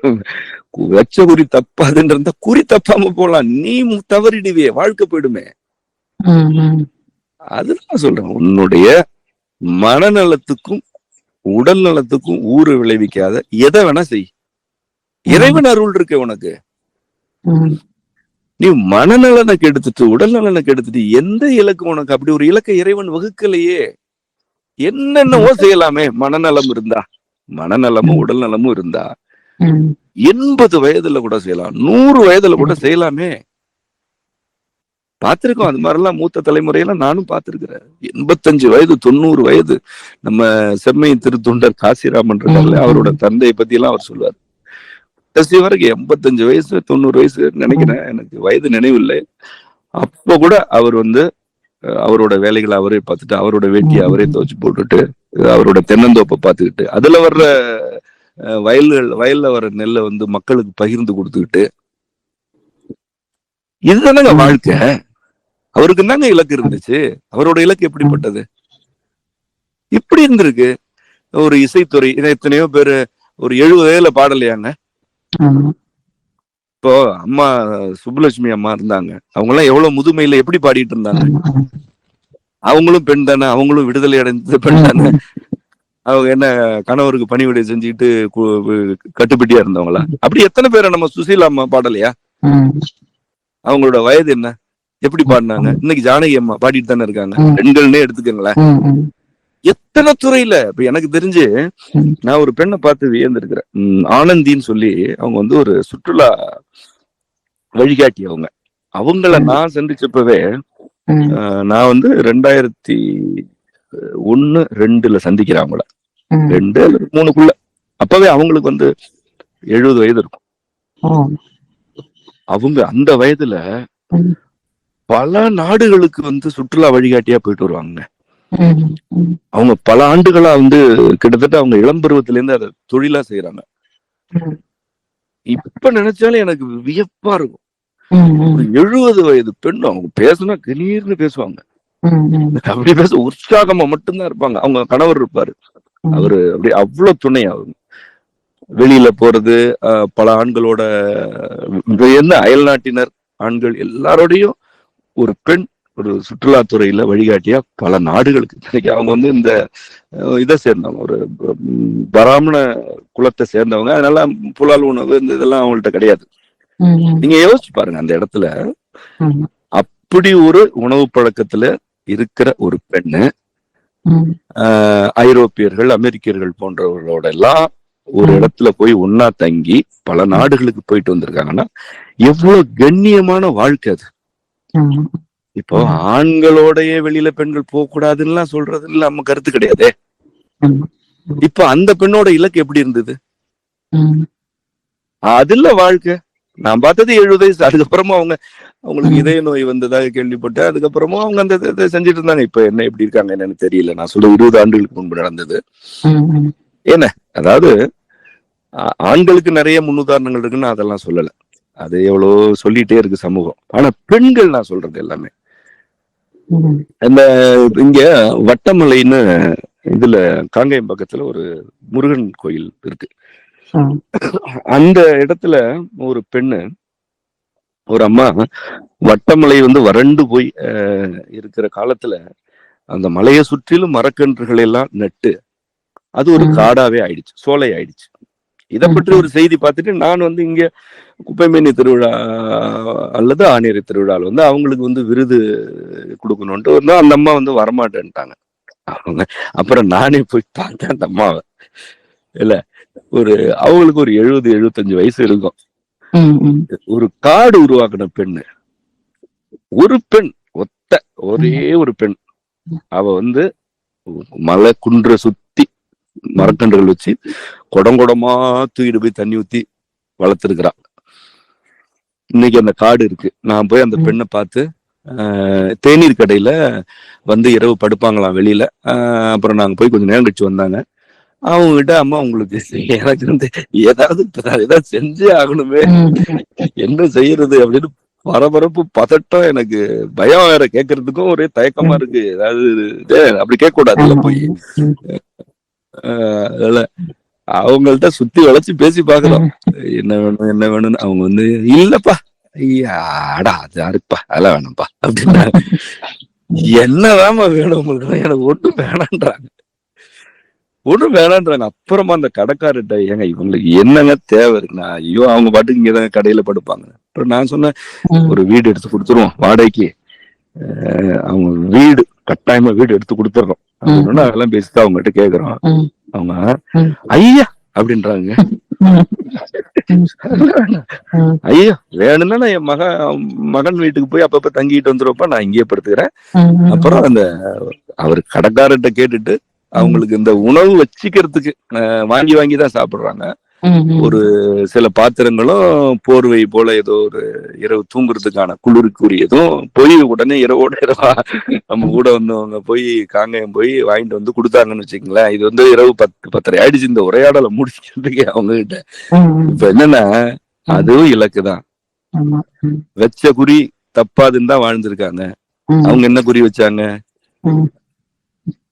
வச்ச குறி தப்பாதுன்ற குறி தப்பாம போலாம். நீ தவறிடுவே, வாழ்க்கை போயிடுமே. அதுதான் சொல்றேன், உன்னுடைய மனநலத்துக்கும் உடல் நலத்துக்கும் ஊறு விளைவிக்காத எதை வேணா செய். இறைவன் அருள் இருக்கு உனக்கு. நீ மனநலனை கெடுத்துட்டு உடல் நலனை கெடுத்துட்டு எந்த இலக்கு உனக்கு? அப்படி ஒரு இலக்கை இறைவன் வகுக்கலையே. என்னென்னவோ செய்யலாமே. மனநலம் இருந்தா, மனநலமும் உடல் நலமும் இருந்தா 80 வயதுல கூட செய்யலாம், 100 வயதுல கூட செய்யலாமே. பார்த்திருக்கோம் அது மாதிரிலாம். மூத்த தலைமுறையெல்லாம் நானும் பார்த்திருக்கிறேன். 85 வயது 90 வயது. நம்ம செம்மை திருத்தொண்டர் காசிராமன் இருக்காருல்ல, அவரோட தந்தையை பத்தி எல்லாம் அவர் சொல்லுவார். கடைசி வரைக்கும் 85 வயசு 90 வயசு நினைக்கிறேன், எனக்கு வயது நினைவு இல்லை. அப்ப கூட அவர் அவரோட வேலைகளை அவரே பார்த்துட்டு, அவரோட வேட்டியை அவரே துவச்சு போட்டுட்டு, அவரோட தென்னந்தோப்பை பார்த்துக்கிட்டு, அதுல வர்ற வயல்ல வர்ற நெல்லை மக்களுக்கு பகிர்ந்து கொடுத்துக்கிட்டு, இதுதானங்க வாழ்க்கை. அவருக்கு என்னங்க இலக்கு இருந்துச்சு? அவரோட இலக்கு எப்படிப்பட்டது? இப்படி இருந்திருக்கு. ஒரு இசைத்துறை, எத்தனையோ பேரு ஒரு 70 வயதுல பாடலையாங்க. இப்போ அம்மா சுப்புலட்சுமி அம்மா இருந்தாங்க, அவங்க எல்லாம் எவ்வளவு முதுமையில எப்படி பாடிட்டு இருந்தாங்க? அவங்களும் பெண் தானே, அவங்களும் விடுதலை அடைந்த பெண் தானே. அவங்க என்ன கணவருக்கு பணிவிடை செஞ்சுட்டு கட்டுப்பட்டியா இருந்தவங்களா? அப்படி எத்தனை பேரை நம்ம சுசீலா அம்மா பாடலையா? அவங்களோட வயது என்ன, எப்படி பாடினாங்க? இன்னைக்கு ஜானகி அம்மா பாடிட்டு தானே இருக்காங்க. பெண்கள்னே எடுத்துக்கங்களேன், எத்தனை துறையில. இப்ப எனக்கு தெரிஞ்சு நான் ஒரு பெண்ணை பார்த்து வியந்திருக்கிறேன். ஆனந்தின்னு சொல்லி, அவங்க ஒரு சுற்றுலா வழிகாட்டி. அவங்கள நான் சந்திச்சப்பவே, நான் 2001-2 சந்திக்கிறேன் அவங்கள, 2 அல்லது 3க்குள்ள. அப்பவே அவங்களுக்கு 70 வயது இருக்கும். அவங்க அந்த வயதுல பல நாடுகளுக்கு சுற்றுலா வழிகாட்டியா போயிட்டு வருவாங்க. அவங்க பல ஆண்டுகளா கிட்டத்தட்ட அவங்க இளம்பருவத்தில இருந்து அதை தொழிலா செய்யறாங்க. இப்ப நினைச்சாலும் எனக்கு வியப்பா இருக்கும். ஒரு 70 வயது பெண், அவங்க பேசுனா கிளீர்னு பேசுவாங்க. அப்படி பேச உற்சாகமா மட்டும்தான் இருப்பாங்க. அவங்க கணவர் இருப்பாரு, அவரு அப்படி அவ்வளவு துணை. அவங்க வெளியில போறது, பல ஆண்களோட, என்ன அயல் நாட்டினர் ஆண்கள் எல்லாரோடையும் ஒரு பெண் ஒரு சுற்றுலாத்துறையில வழிகாட்டியா பல நாடுகளுக்கு. அவங்க இந்த இதை சேர்ந்தவங்க, ஒரு பிராமண குலத்தை சேர்ந்தவங்க. அதனால புலால் உணவு இந்த இதெல்லாம் அவங்கள்ட்ட கிடையாது. நீங்க யோசிச்சு பாருங்க, அந்த இடத்துல அப்படி ஒரு உணவு பழக்கத்துல இருக்கிற ஒரு பெண்ணு, ஐரோப்பியர்கள் அமெரிக்கர்கள் போன்றவர்களோட எல்லாம் ஒரு இடத்துல போய் ஒன்னா தங்கி பல நாடுகளுக்கு போயிட்டு வந்திருக்காங்கன்னா எவ்வளவு கண்ணியமான வாழ்க்கை அது. இப்போ ஆண்களோடய வெளியில பெண்கள் போக கூடாதுன்னு சொல்றது இல்ல, நம்ம கருத்து கிடையாது. இப்ப அந்த பெண்ணோட இலக்கு எப்படி இருந்தது? அதுல வாழ்க்கை. நான் பார்த்தது 70 வயசு. அதுக்கப்புறமா அவங்களுக்கு இதய நோய் வந்ததாக கேள்விப்பட்டேன். அதுக்கப்புறமா அவங்க அந்த இதை செஞ்சுட்டு இருந்தாங்க. இப்ப என்ன எப்படி இருக்காங்க என்னன்னு தெரியல. நான் சொல்ல 20 ஆண்டுகளுக்கு முன்பு நடந்தது. என்ன, அதாவது ஆண்களுக்கு நிறைய முன்னுதாரணங்கள் இருக்குன்னு அதெல்லாம் சொல்லல, அது எவ்வளவு சொல்லிட்டே இருக்கு சமூகம். ஆனா பெண்கள் நான் சொல்றது எல்லாமே இந்த இங்க வட்டமலைன்னு இதுல காங்கேயம் பக்கத்துல ஒரு முருகன் கோயில் இருக்கு. அந்த இடத்துல ஒரு பெண்ணு, ஒரு அம்மா, வட்டமலை வறண்டு போய் இருக்கிற காலத்துல அந்த மலையை சுற்றிலும் மரக்கன்றுகள் எல்லாம் நட்டு அது ஒரு காடாவே ஆயிடுச்சு, சோலை ஆயிடுச்சு. இதை பற்றி ஒரு செய்தி பார்த்துட்டு நான் இங்க குப்பைமேனி திருவிழா அல்லது ஆணியரை திருவிழாவில் அவங்களுக்கு விருது கொடுக்கணும்ட்டு அந்த அம்மா வரமாட்டேன்ட்டாங்க. அவங்க அப்புறம் நானே போய் பார்த்தேன் அந்த அம்மாவை. இல்ல, அவங்களுக்கு ஒரு 70-75 வயசு இருக்கும். ஒரு காடு உருவாக்கின பெண்ணு, ஒரு பெண், ஒரே ஒரு பெண். அவ வந்து மலை குன்ற சுத்தி மரக்கன்றுகள் வச்சு குடமா தூக்கிட்டு போய் தண்ணி ஊத்தி வளர்த்துருக்கிறா. இன்னைக்கு அந்த காடு இருக்கு. நான் போய் அந்த பெண்ணை பார்த்து தேநீர் கடையில வந்து இரவு படுப்பாங்களாம் வெளியில. அப்புறம் நாங்க போய் கொஞ்சம் நேரம் கழிச்சு வந்தாங்க. அவங்க கிட்ட, அம்மா உங்களுக்கு எனக்கு வந்து ஏதாவது செஞ்சே ஆகணுமே, என்ன செய்யறது அப்படின்னு பரபரப்பு, பதட்டம், எனக்கு பயம் வேற, கேட்கறதுக்கும் ஒரே தயக்கமா இருக்கு. ஏதாவது அப்படி கேட்க கூடாதுல்ல போய். அதனால அவங்கள்ட்ட சுத்தி வளைச்சு பேசி பாக்குறோம், என்ன வேணும் என்ன வேணும்னு. அவங்க வந்து இல்லப்பா, அடா அது யாருப்பா, அதெல்லாம் வேணும்ப்பா அப்படின்னா. என்னதாம்மா வேணும் உங்களுக்கு? எனக்கு ஒண்ணும் வேணான்றாங்க, ஒண்ணும் வேணான்றாங்க. அப்புறமா அந்த கடைக்காரர்கிட்ட, ஏங்க இவங்களுக்கு என்னங்க தேவை இருக்குண்ணா? ஐயோ, அவங்க பாட்டுக்கு இங்கதான் கடையில படுப்பாங்க. அப்புறம் நான் சொன்னேன், ஒரு வீடு எடுத்து கொடுத்துருவோம் வாடகைக்கு, அவங்க வீடு கட்டாயமா வீடு எடுத்து கொடுத்துறோம் அப்படின்னு அதெல்லாம் பேசிட்டு அவங்க கிட்ட கேக்குறோம். அவங்க ஐயா அப்படின்றாங்க. ஐயோ வேணும்னா நான் என் மகன் வீட்டுக்கு போய் அப்பப்ப தங்கிட்டு வந்துருப்பா, நான் இங்கேயே படுத்துக்கிறேன். அப்புறம் அந்த அவர் கடைக்காரர்கிட்ட கேட்டுட்டு, அவங்களுக்கு இந்த உணவு வச்சுக்கிறதுக்கு வாங்கி வாங்கிதான் சாப்பிடுறாங்க. ஒரு சில பாத்திரங்களும் போர்வை போல ஏதோ ஒரு இரவு தூங்குறதுக்கான குளிருக்குரியதும் போய் உடனே இரவோட இரவா நம்ம கூட வந்தவங்க போய் காங்கயம் போய் வாங்கிட்டு வந்து கொடுத்தாங்கன்னு வச்சுக்கங்களேன். இது வந்து இரவு 10:30 ஆயிடுச்சு இந்த உரையாடலை முடிக்கிறதுக்கு அவங்க கிட்ட. இப்ப என்னன்னா, அதுவும் இலக்குதான். வச்ச குறி தப்பாதுன்னு தான் வாழ்ந்திருக்காங்க. அவங்க என்ன குறி வச்சாங்க?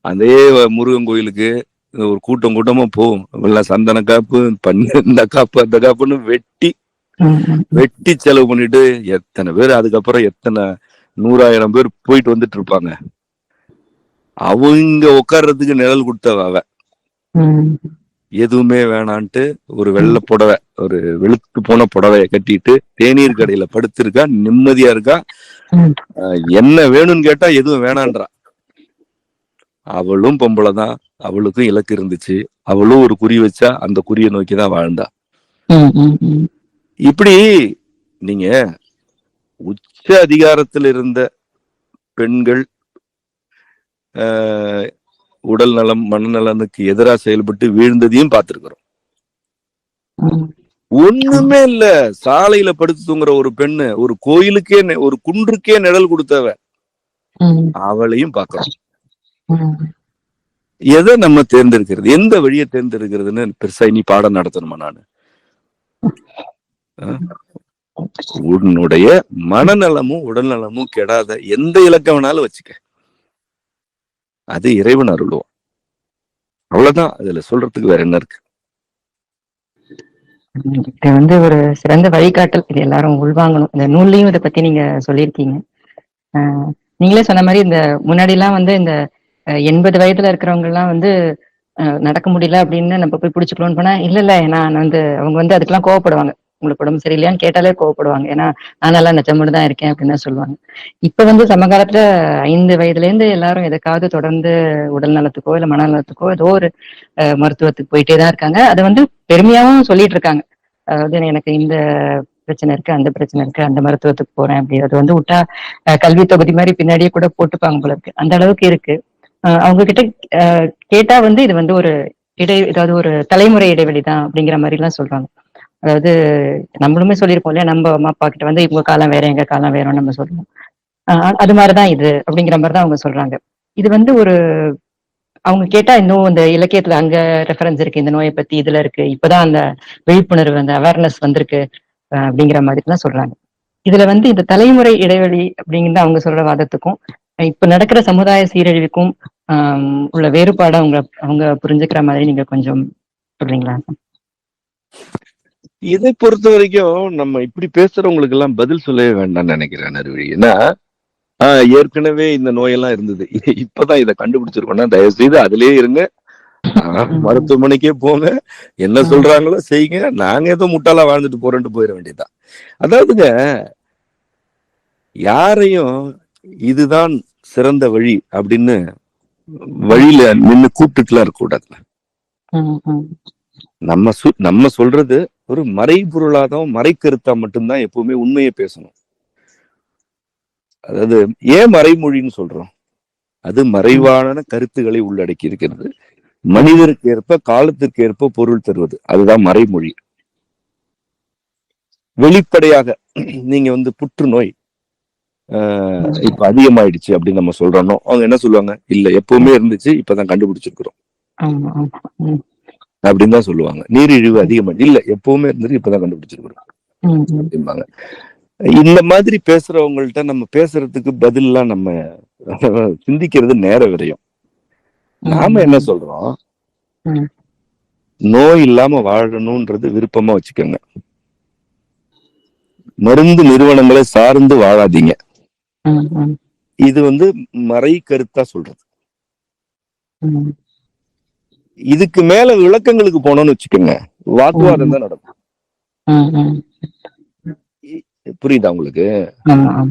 அதே முருகன் கோயிலுக்கு ஒரு கூட்டமா போகும், சந்தன காப்பு, இந்த காப்பு அந்த காப்புன்னு வெட்டி செலவு பண்ணிட்டு எத்தனை பேர், அதுக்கப்புறம் எத்தனை 100,000 பேர் போயிட்டு வந்துட்டு இருப்பாங்க. அவங்க உட்கார்றதுக்கு நிழல் கொடுத்தவ அவ. எதுவுமே வேணான்ட்டு ஒரு வெள்ளை புடவை, ஒரு வெளுத்து போன புடவைய கட்டிட்டு தேநீர் கடையில படுத்திருக்கா, நிம்மதியா இருக்கா. என்ன வேணும்னு கேட்டா எதுவும் வேணான்றா. அவளும் பொம்பளைதான், அவளுக்கும் இலக்கு இருந்துச்சு, அவளும் ஒரு குறி வச்சா அந்த குறியை நோக்கிதான் வாழ்ந்தா. இப்படி நீங்க உச்ச அதிகாரத்தில் இருந்த பெண்கள் உடல் நலம் மனநலனுக்கு எதிராக செயல்பட்டு வீழ்ந்ததையும் பார்த்திருக்கிறோம். ஒண்ணுமே இல்ல, சாலையில படுத்து தூங்குற ஒரு பெண்ணு, ஒரு கோயிலுக்கே ஒரு குன்றுக்கே நிழல் கொடுத்தவ, அவளையும் பார்க்கிறோம். எதை நம்ம தேர்ந்தெடுக்கிறது, எந்த வழியை தேர்ந்தெடுக்கிறதுன்னு பெருசா இனி பாடம் நடத்தணுமா? நானு உன்னுடைய மனநலமும் உடல் நலமும் கெடாத எந்த இலக்கம் வேணாலும் வச்சுக்க, அது இறைவன் அருள்வான். அவ்வளவுதான், அதுல சொல்றதுக்கு வேற என்ன இருக்கு? இது வந்து ஒரு சிறந்த வழிகாட்டல், இது எல்லாரும் உள்வாங்கணும். இந்த நூல்லையும் இதை பத்தி நீங்க சொல்லியிருக்கீங்க. நீங்களே சொன்ன மாதிரி இந்த முன்னாடி எல்லாம் வந்து இந்த 80 வயதுல இருக்கிறவங்க எல்லாம் வந்து நடக்க முடியல அப்படின்னு நம்ம போய் பிடிச்சிக்கணும்னு போனா, இல்ல நான் வந்து அவங்க வந்து அதுக்கெல்லாம் கோவப்படுவாங்க. உங்களுக்கு உடம்பு சரியில்லையான்னு கேட்டாலே கோவப்படுவாங்க. ஏன்னா நான் நல்லா நச்சமுடு தான் இருக்கேன் அப்படின்னு தான் சொல்லுவாங்க. இப்ப வந்து சமகாலத்துல 5 வயதுல இருந்து எல்லாரும் எதுக்காவது தொடர்ந்து உடல் நலத்துக்கோ இல்ல மனநலத்துக்கோ ஏதோ ஒரு மருத்துவத்துக்கு போயிட்டே தான் இருக்காங்க. அதை வந்து பெருமையாவும் சொல்லிட்டு இருக்காங்க. அதாவது எனக்கு இந்த பிரச்சனை இருக்கு, அந்த பிரச்சனை இருக்கு, அந்த மருத்துவத்துக்கு போறேன் அப்படி. அது வந்து விட்டா கல்வி தொகுதி மாதிரி பின்னாடியே கூட போட்டுப்பாங்க போல இருக்கு, அந்த அளவுக்கு இருக்கு. அவங்க கிட்ட கேட்டா வந்து இது வந்து ஒரு ஏதாவது ஒரு தலைமுறை இடைவெளி தான் அப்படிங்கிற மாதிரி எல்லாம் சொல்றாங்க. அதாவது நம்மளுமே சொல்லியிருப்போம் இல்லையா, நம்ம அம்மா அப்பா கிட்ட வந்து இவங்க காலம் வேற எங்க காலம் வேறோம்னு நம்ம சொல்லுவோம். அது மாதிரிதான் இது அப்படிங்கிற மாதிரிதான் அவங்க சொல்றாங்க. இது வந்து ஒரு அவங்க கேட்டா இன்னும் இந்த இலக்கியத்துல அங்க ரெஃபரன்ஸ் இருக்கு, இந்த நோயை பத்தி இதுல இருக்கு, இப்பதான் அந்த விழிப்புணர்வு அந்த அவேர்னஸ் வந்திருக்கு அப்படிங்கிற மாதிரி எல்லாம் சொல்றாங்க. இதுல வந்து இந்த தலைமுறை இடைவெளி அப்படிங்கிறது அவங்க சொல்ற வாதத்துக்கும் இப்ப நடக்கிற சமுதாய சீரழிவுக்கும் உள்ள வேறுபாடு அவங்க புரிஞ்சுக்கிற மாதிரி நீங்க கொஞ்சம் சொல்றீங்களா? இதை பொறுத்த வரைக்கும் நம்ம இப்படி பேசுறவங்களுக்கு எல்லாம் பதில் சொல்லவே வேண்டாம்னு நினைக்கிறேன் அருவி. ஏன்னா ஏற்கனவே இந்த நோயெல்லாம் இருந்தது, இப்பதான் இதை கண்டுபிடிச்சிருக்கோம்னா தயவு செய்து அதுலயே இருங்க, மருத்துவமனைக்கே போங்க, என்ன சொல்றாங்களோ செய்யுங்க, நாங்க ஏதோ முட்டாளா வாழ்ந்துட்டு போறோம்னு போயிட வேண்டியதுதான். அதாவதுங்க, யாரையும் இதுதான் சிறந்த வழி அப்படின்னு வழியில நின்று கூப்பிட்டுட்டுலாம் இருக்க கூடாதுல. நம்ம சொல்றது ஒரு மறைபொருளாதான், மறைக்கருத்தா மட்டும்தான் எப்பவுமே உண்மையை பேசணும். அதாவது ஏன் மறைமொழின்னு சொல்றோம்? அது மறைவான கருத்துக்களை உள்ளடக்கி இருக்கிறது. மனிதருக்கு ஏற்ப காலத்திற்கு ஏற்ப பொருள் தருவது, அதுதான் மறைமொழி. வெளிப்படையாக நீங்க புற்றுநோய் இப்ப அதிகமாயிடுச்சு அப்படின்னு நம்ம சொல்றோம், அவங்க என்ன சொல்லுவாங்க? இல்ல, எப்பவுமே இருந்துச்சு, இப்பதான் கண்டுபிடிச்சிருக்கிறோம் அப்படின்னு தான் சொல்லுவாங்க. நீரிழிவு அதிகமா இல்ல, எப்பவுமே இருந்துச்சு, இப்பதான் கண்டுபிடிச்சிருக்கிறோம் அப்படிம்பாங்க. இந்த மாதிரி பேசுறவங்கள்ட்ட நம்ம பேசுறதுக்கு பதிலாம் நம்ம சிந்திக்கிறது நேர விரயம். நாம என்ன சொல்றோம்? நோய் இல்லாம வாழணும்ன்றது விருப்பமா வச்சுக்கோங்க. மருந்து நிறுவனங்களை சார்ந்து வாழாதீங்க. இது மறை கருத்தா சொல்றது. இதுக்கு மேல விளக்கங்களுக்கு போனோம்னு வச்சுக்கோங்க, வாக்குவாதம் தான் நடக்கும். புரியுதா உங்களுக்கு?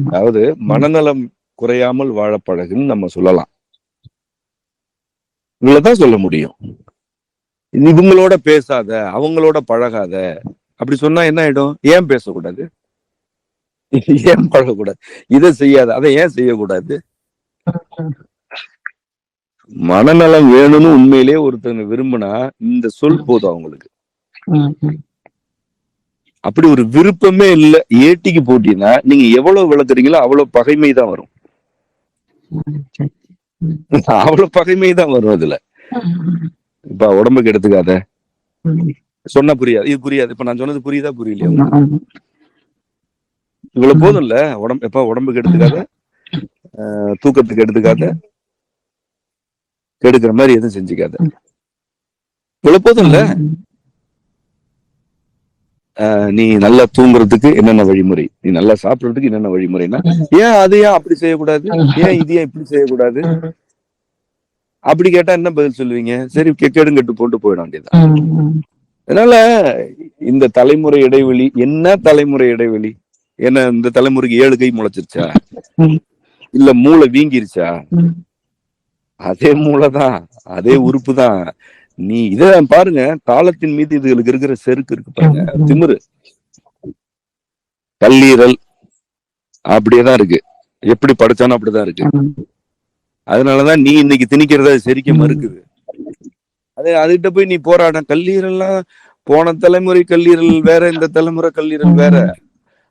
அதாவது மனநலம் குறையாமல் வாழ பழகுன்னு நம்ம சொல்லலாம், இவ்வளவுதான் சொல்ல முடியும். இவங்களோட பேசாத, அவங்களோட பழகாத அப்படி சொன்னா என்ன ஆயிடும்? ஏன் பேசக்கூடாது, ஏன் பழகக்கூடாது, இதை செய்யாத, அதை ஏன் செய்யக்கூடாது? மனநலம் வேணும்னு உண்மையிலேயே ஒருத்தங்க விரும்பினா இந்த சொல் போதும் அவங்களுக்கு. அப்படி ஒரு விருப்பமே இல்ல, ஏட்டிக்கு போட்டினா நீங்க எவ்வளவு விளக்குறீங்களோ அவ்வளவு பகைமை தான் வரும். அவ்வளவு பகைமை தான் வரும் அதுல. இப்ப உடம்புக்கு எடுத்துக்காத சொன்னா புரியாது, இது புரியாது. இப்ப நான் சொன்னது புரியுதா புரியலையா? இவ்வளவு போதும் இல்ல. உடம்புக்கு எடுத்துக்காத, தூக்கத்துக்கு எடுத்துக்காத, கெடுக்கிற மாதிரி எதுவும் செஞ்சுக்காத, இவ்வளவு போதும் இல்ல. நீ நல்லா தூங்குறதுக்கு என்னென்ன வழிமுறை, நீ நல்லா சாப்பிடுறதுக்கு என்னென்ன வழிமுறைனா, ஏன் அது ஏன் அப்படி செய்யக்கூடாது, ஏன் இது ஏன் இப்படி செய்யக்கூடாது அப்படி கேட்டா என்ன பதில் சொல்லுவீங்க? சரி, கெட்டு போட்டு போயிட வேண்டியதுதான். அதனால இந்த தலைமுறை இடைவெளி என்ன? தலைமுறை இடைவெளி என்ன? இந்த தலைமுறைக்கு 7 கை முளைச்சிருச்சா, இல்ல மூளை வீங்கிருச்சா? அதே மூளைதான், அதே உறுப்பு தான். நீ இத பாருங்க, காலத்தின் மீது இதுகளுக்கு இருக்கிற செருக்கு இருக்கு பாருங்க, திமிரு. கல்லீரல் அப்படியேதான் இருக்கு, எப்படி படைச்சானோ அப்படிதான் இருக்கு. அதனாலதான் நீ இன்னைக்கு திணிக்கிறத செரிக்க மறுக்குது. அதுகிட்ட போய் நீ போராட. கல்லீரல்லாம் போன தலைமுறை கல்லீரல் வேற, இந்த தலைமுறை கல்லீரல் வேற.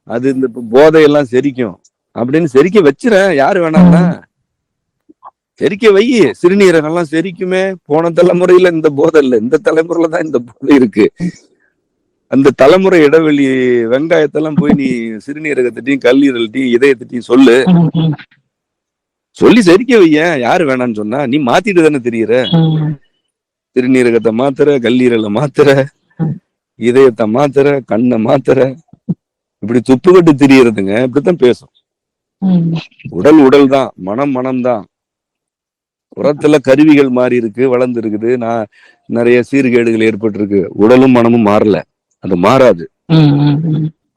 அது இந்த போதையெல்லாம் செரிக்கும் அப்படின்னு செரிக்க வச்சிர, யாரு வேணாம்னா செரிக்க வை. சிறுநீரகம்லாம் செரிக்குமே. போன தலைமுறையில இந்த போதை இல்ல, இந்த தலைமுறையில தான் இந்த போதை இருக்கு. அந்த தலைமுறை இடைவெளி வெங்காயத்தெல்லாம் போய் நீ சிறுநீரகத்திட்டையும் கல்லீரல்ட்டையும் இதயத்திட்டையும் சொல்லி செரிக்க வைய, யாரு வேணான்னு சொன்னா? நீ மாத்திட்டு தானே தெரியுற. சிறுநீரகத்தை மாத்துற, கல்லீரலை மாத்துற, இதயத்தை மாத்துற, கண்ணை மாத்துற, இப்படி துப்புக்கட்டு திரியறதுங்க. இப்படித்தான் பேசும். உடல் தான், மனம் தான். புறத்துல கருவிகள் மாறி இருக்கு, வளர்ந்து இருக்குது, நிறைய சீர்கேடுகள் ஏற்பட்டு இருக்கு. உடலும் மனமும் மாறல, அது மாறாது.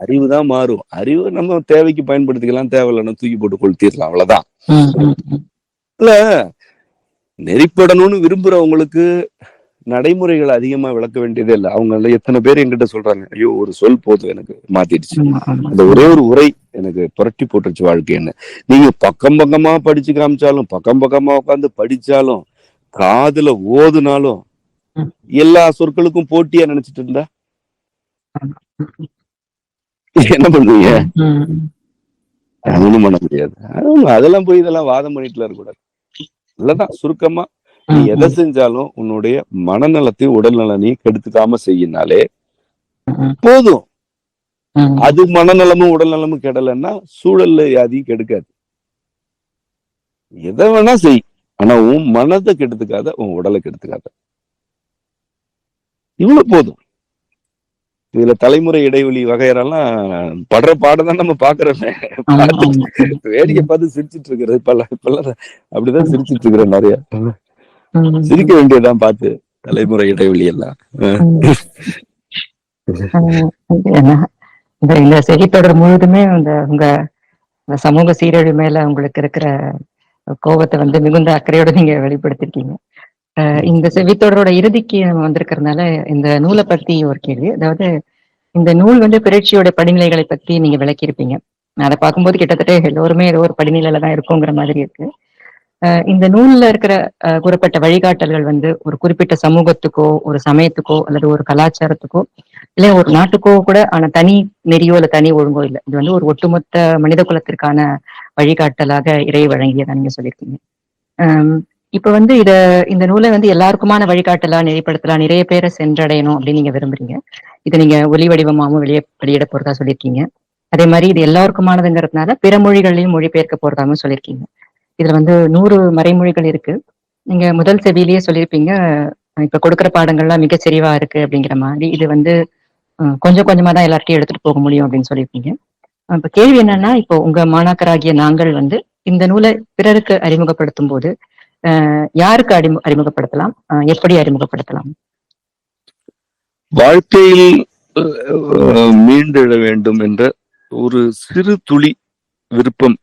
அறிவுதான் மாறும். அறிவு நம்ம தேவைக்கு பயன்படுத்திக்கலாம், தேவையில்லைன்னா தூக்கி போட்டு கொளுத்திடலாம், அவ்வளவுதான். இல்ல, நெறிப்படணும்னு விரும்புறவங்களுக்கு நடைமுறைகள் அதிகமா விளக்க வேண்டியதே இல்லை. அவங்க எத்தனை பேர் என்கிட்ட சொல்றாங்க, ஐயோ ஒரு சொல் போதும் எனக்கு மாத்திடுச்சு, அந்த ஒரே ஒரு உரை எனக்கு புரட்டி போட்டுருச்சு வாழ்க்கைன்னு. நீங்க பக்கம் பக்கமா படிச்சு காமிச்சாலும், பக்கம் பக்கமா உட்காந்து படிச்சாலும், காதுல ஓதுனாலும் எல்லா சொற்களுக்கும் போட்டியா நினைச்சிட்டு இருந்தா என்ன பண்ணுவீங்க? ஒண்ணும் பண்ண முடியாது. அதெல்லாம் போய் இதெல்லாம் வாதம் பண்ணிட்டுல இருக்கக்கூடாது. இல்லதான் சுருக்கமா, நீ எதை செஞ்சாலும் உன்னுடைய மனநலத்தையும் உடல் நலனையும் கெடுத்துக்காம செய்யினாலே போதும். அது மனநலமும் உடல் நலமும் கெடலைன்னா சூழல்ல யாதையும் கெடுக்காது. எதை வேணா செய், ஆனா உன் மனதை கெடுத்துக்காத, உன் உடலை கெடுத்துக்காத. இவ்வளவு போதும். இதுல தலைமுறை இடைவெளி வகையறெல்லாம் படுற பாடதான் நம்ம பாக்குறோமே. வேடிக்கை பார்த்து சிரிச்சிட்டு இருக்கிறது இப்பெல்லாம் அப்படிதான் சிரிச்சிட்டு இருக்கிறேன். நிறைய சிரிக்க வேண்டியதான் பார்த்து தலைமுறை இடைவெளி எல்லாம். இந்த செய்தித்தொடர் முழுதுமே உங்க சமூக சீரழிவு மேல உங்களுக்கு இருக்கிற கோபத்தை மிகுந்த அக்கறையோட நீங்க வெளிப்படுத்திருக்கீங்க. இந்த செவித்தொடரோட இறுதிக்கு நம்ம வந்திருக்கிறதுனால இந்த நூலை பத்தி ஒரு கேள்வி. அதாவது இந்த நூல் புரட்சியோட படிநிலைகளை பத்தி நீங்க விளக்கியிருப்பீங்க. அதை பார்க்கும்போது கிட்டத்தட்ட எல்லோருமே ஏதோ ஒரு படிநிலையில தான் இருக்குங்கிற மாதிரி இருக்கு. இந்த நூல்ல இருக்கிற கூறப்பட்ட வழிகாட்டல்கள் வந்து ஒரு குறிப்பிட்ட சமூகத்துக்கோ, ஒரு சமயத்துக்கோ, அல்லது ஒரு கலாச்சாரத்துக்கோ, இல்ல ஒரு நாட்டுக்கோ கூட ஆன தனி நெறியோ இல்ல தனி ஒழுங்கோ இல்லை. இது வந்து ஒரு ஒட்டுமொத்த மனித குலத்திற்கான வழிகாட்டலாக இறை வழங்கியதா நீங்க சொல்லியிருக்கீங்க. ஆஹ் இப்ப வந்து இந்த நூலை வந்து எல்லாருக்குமான வழிகாட்டலா நெறிப்படுத்தலாம், நிறைய பேரை சென்றடையணும் அப்படின்னு நீங்க விரும்புறீங்க. இதை நீங்க ஒலி வடிவமாகவும் வெளியிட போறதா சொல்லியிருக்கீங்க. அதே மாதிரி இது எல்லாருக்குமானதுங்கிறதுனால பிற மொழிகளையும் மொழிபெயர்க்க போறதாகவும் சொல்லியிருக்கீங்க. இதுல வந்து 100 மறைமொழிகள் இருக்கு. நீங்க முதல் செவியிலேயே சொல்லியிருப்பீங்க, இப்ப கொடுக்குற பாடங்கள்லாம் மிகச் செறிவா இருக்கு அப்படிங்கிற மாதிரி. இது வந்து கொஞ்சம் கொஞ்சமா தான் எல்லார்ட்டையும் எடுத்துட்டு போக முடியும் அப்படின்னு சொல்லியிருக்கீங்க. இப்ப கேள்வி என்னன்னா, இப்போ உங்க மாணாக்கராகிய நாங்கள் வந்து இந்த நூலை பிறருக்கு அறிமுகப்படுத்தும் போது யாருக்கு அறிமுகப்படுத்தலாம், எப்படி அறிமுகப்படுத்தலாம்? வாழ்க்கையில் மீண்டெழ வேண்டும் என்ற ஒரு சிறு துளி விருப்பம்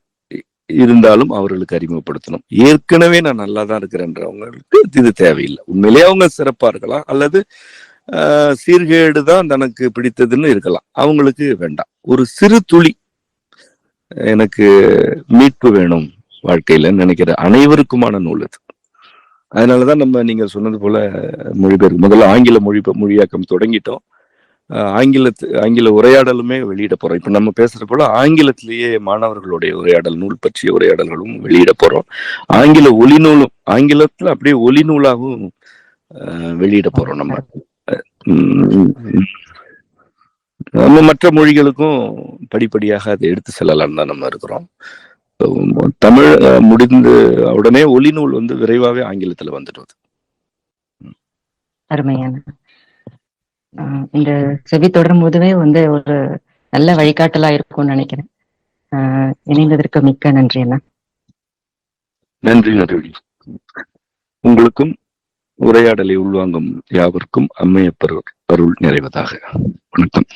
இருந்தாலும் அவர்களுக்கு அறிமுகப்படுத்தணும். ஏற்கனவே நான் நல்லா தான் இருக்கிறேன்றவங்களுக்கு இது தேவையில்லை. உண்மையிலேயே அவங்க சிறப்பா இருக்கலாம், அல்லது சீர்கேடுதான் தனக்கு பிடித்ததுன்னு இருக்கலாம். அவங்களுக்கு வேண்டாம். ஒரு சிறு துளி எனக்கு மீட்பு வேணும் வாழ்க்கையில நினைக்கிற அனைவருக்குமான நூல் அது. அதனாலதான் நீங்க சொன்னது போல மொழிபெயர்ப்பு முதல்ல ஆங்கில மொழியாக்கம் தொடங்கிட்டோம். ஆங்கில உரையாடலுமே வெளியிட போறோம். இப்ப நம்ம பேசுற போல ஆங்கிலத்திலேயே மாணவர்களுடைய உரையாடல், நூல் பற்றிய உரையாடல்களும் வெளியிட போறோம். ஆங்கில ஒலிநூலும் ஆங்கிலத்துல அப்படியே ஒலிநூலாகவும் வெளியிட போறோம். நம்ம மற்ற மொழிகளுக்கும் படிப்படியாக அதை எடுத்து செல்லலாம் தான் நம்ம இருக்கிறோம். தமிழ் முடிந்த உடனே ஒலிநூல் வந்து விரைவாகவே ஆங்கிலத்துல வந்துடுவது. அருமையான இந்த செவி தொடரும் போதுவே வந்து ஒரு நல்ல வழிகாட்டலா இருக்கும்னு நினைக்கிறேன். இணைந்ததற்கு மிக்க நன்றி அண்ணா. நன்றி. உங்களுக்கும் உரையாடலை உள்வாங்கும் யாவருக்கும் அம்மையப்பர் அருள் நிறைவதாக. வணக்கம்.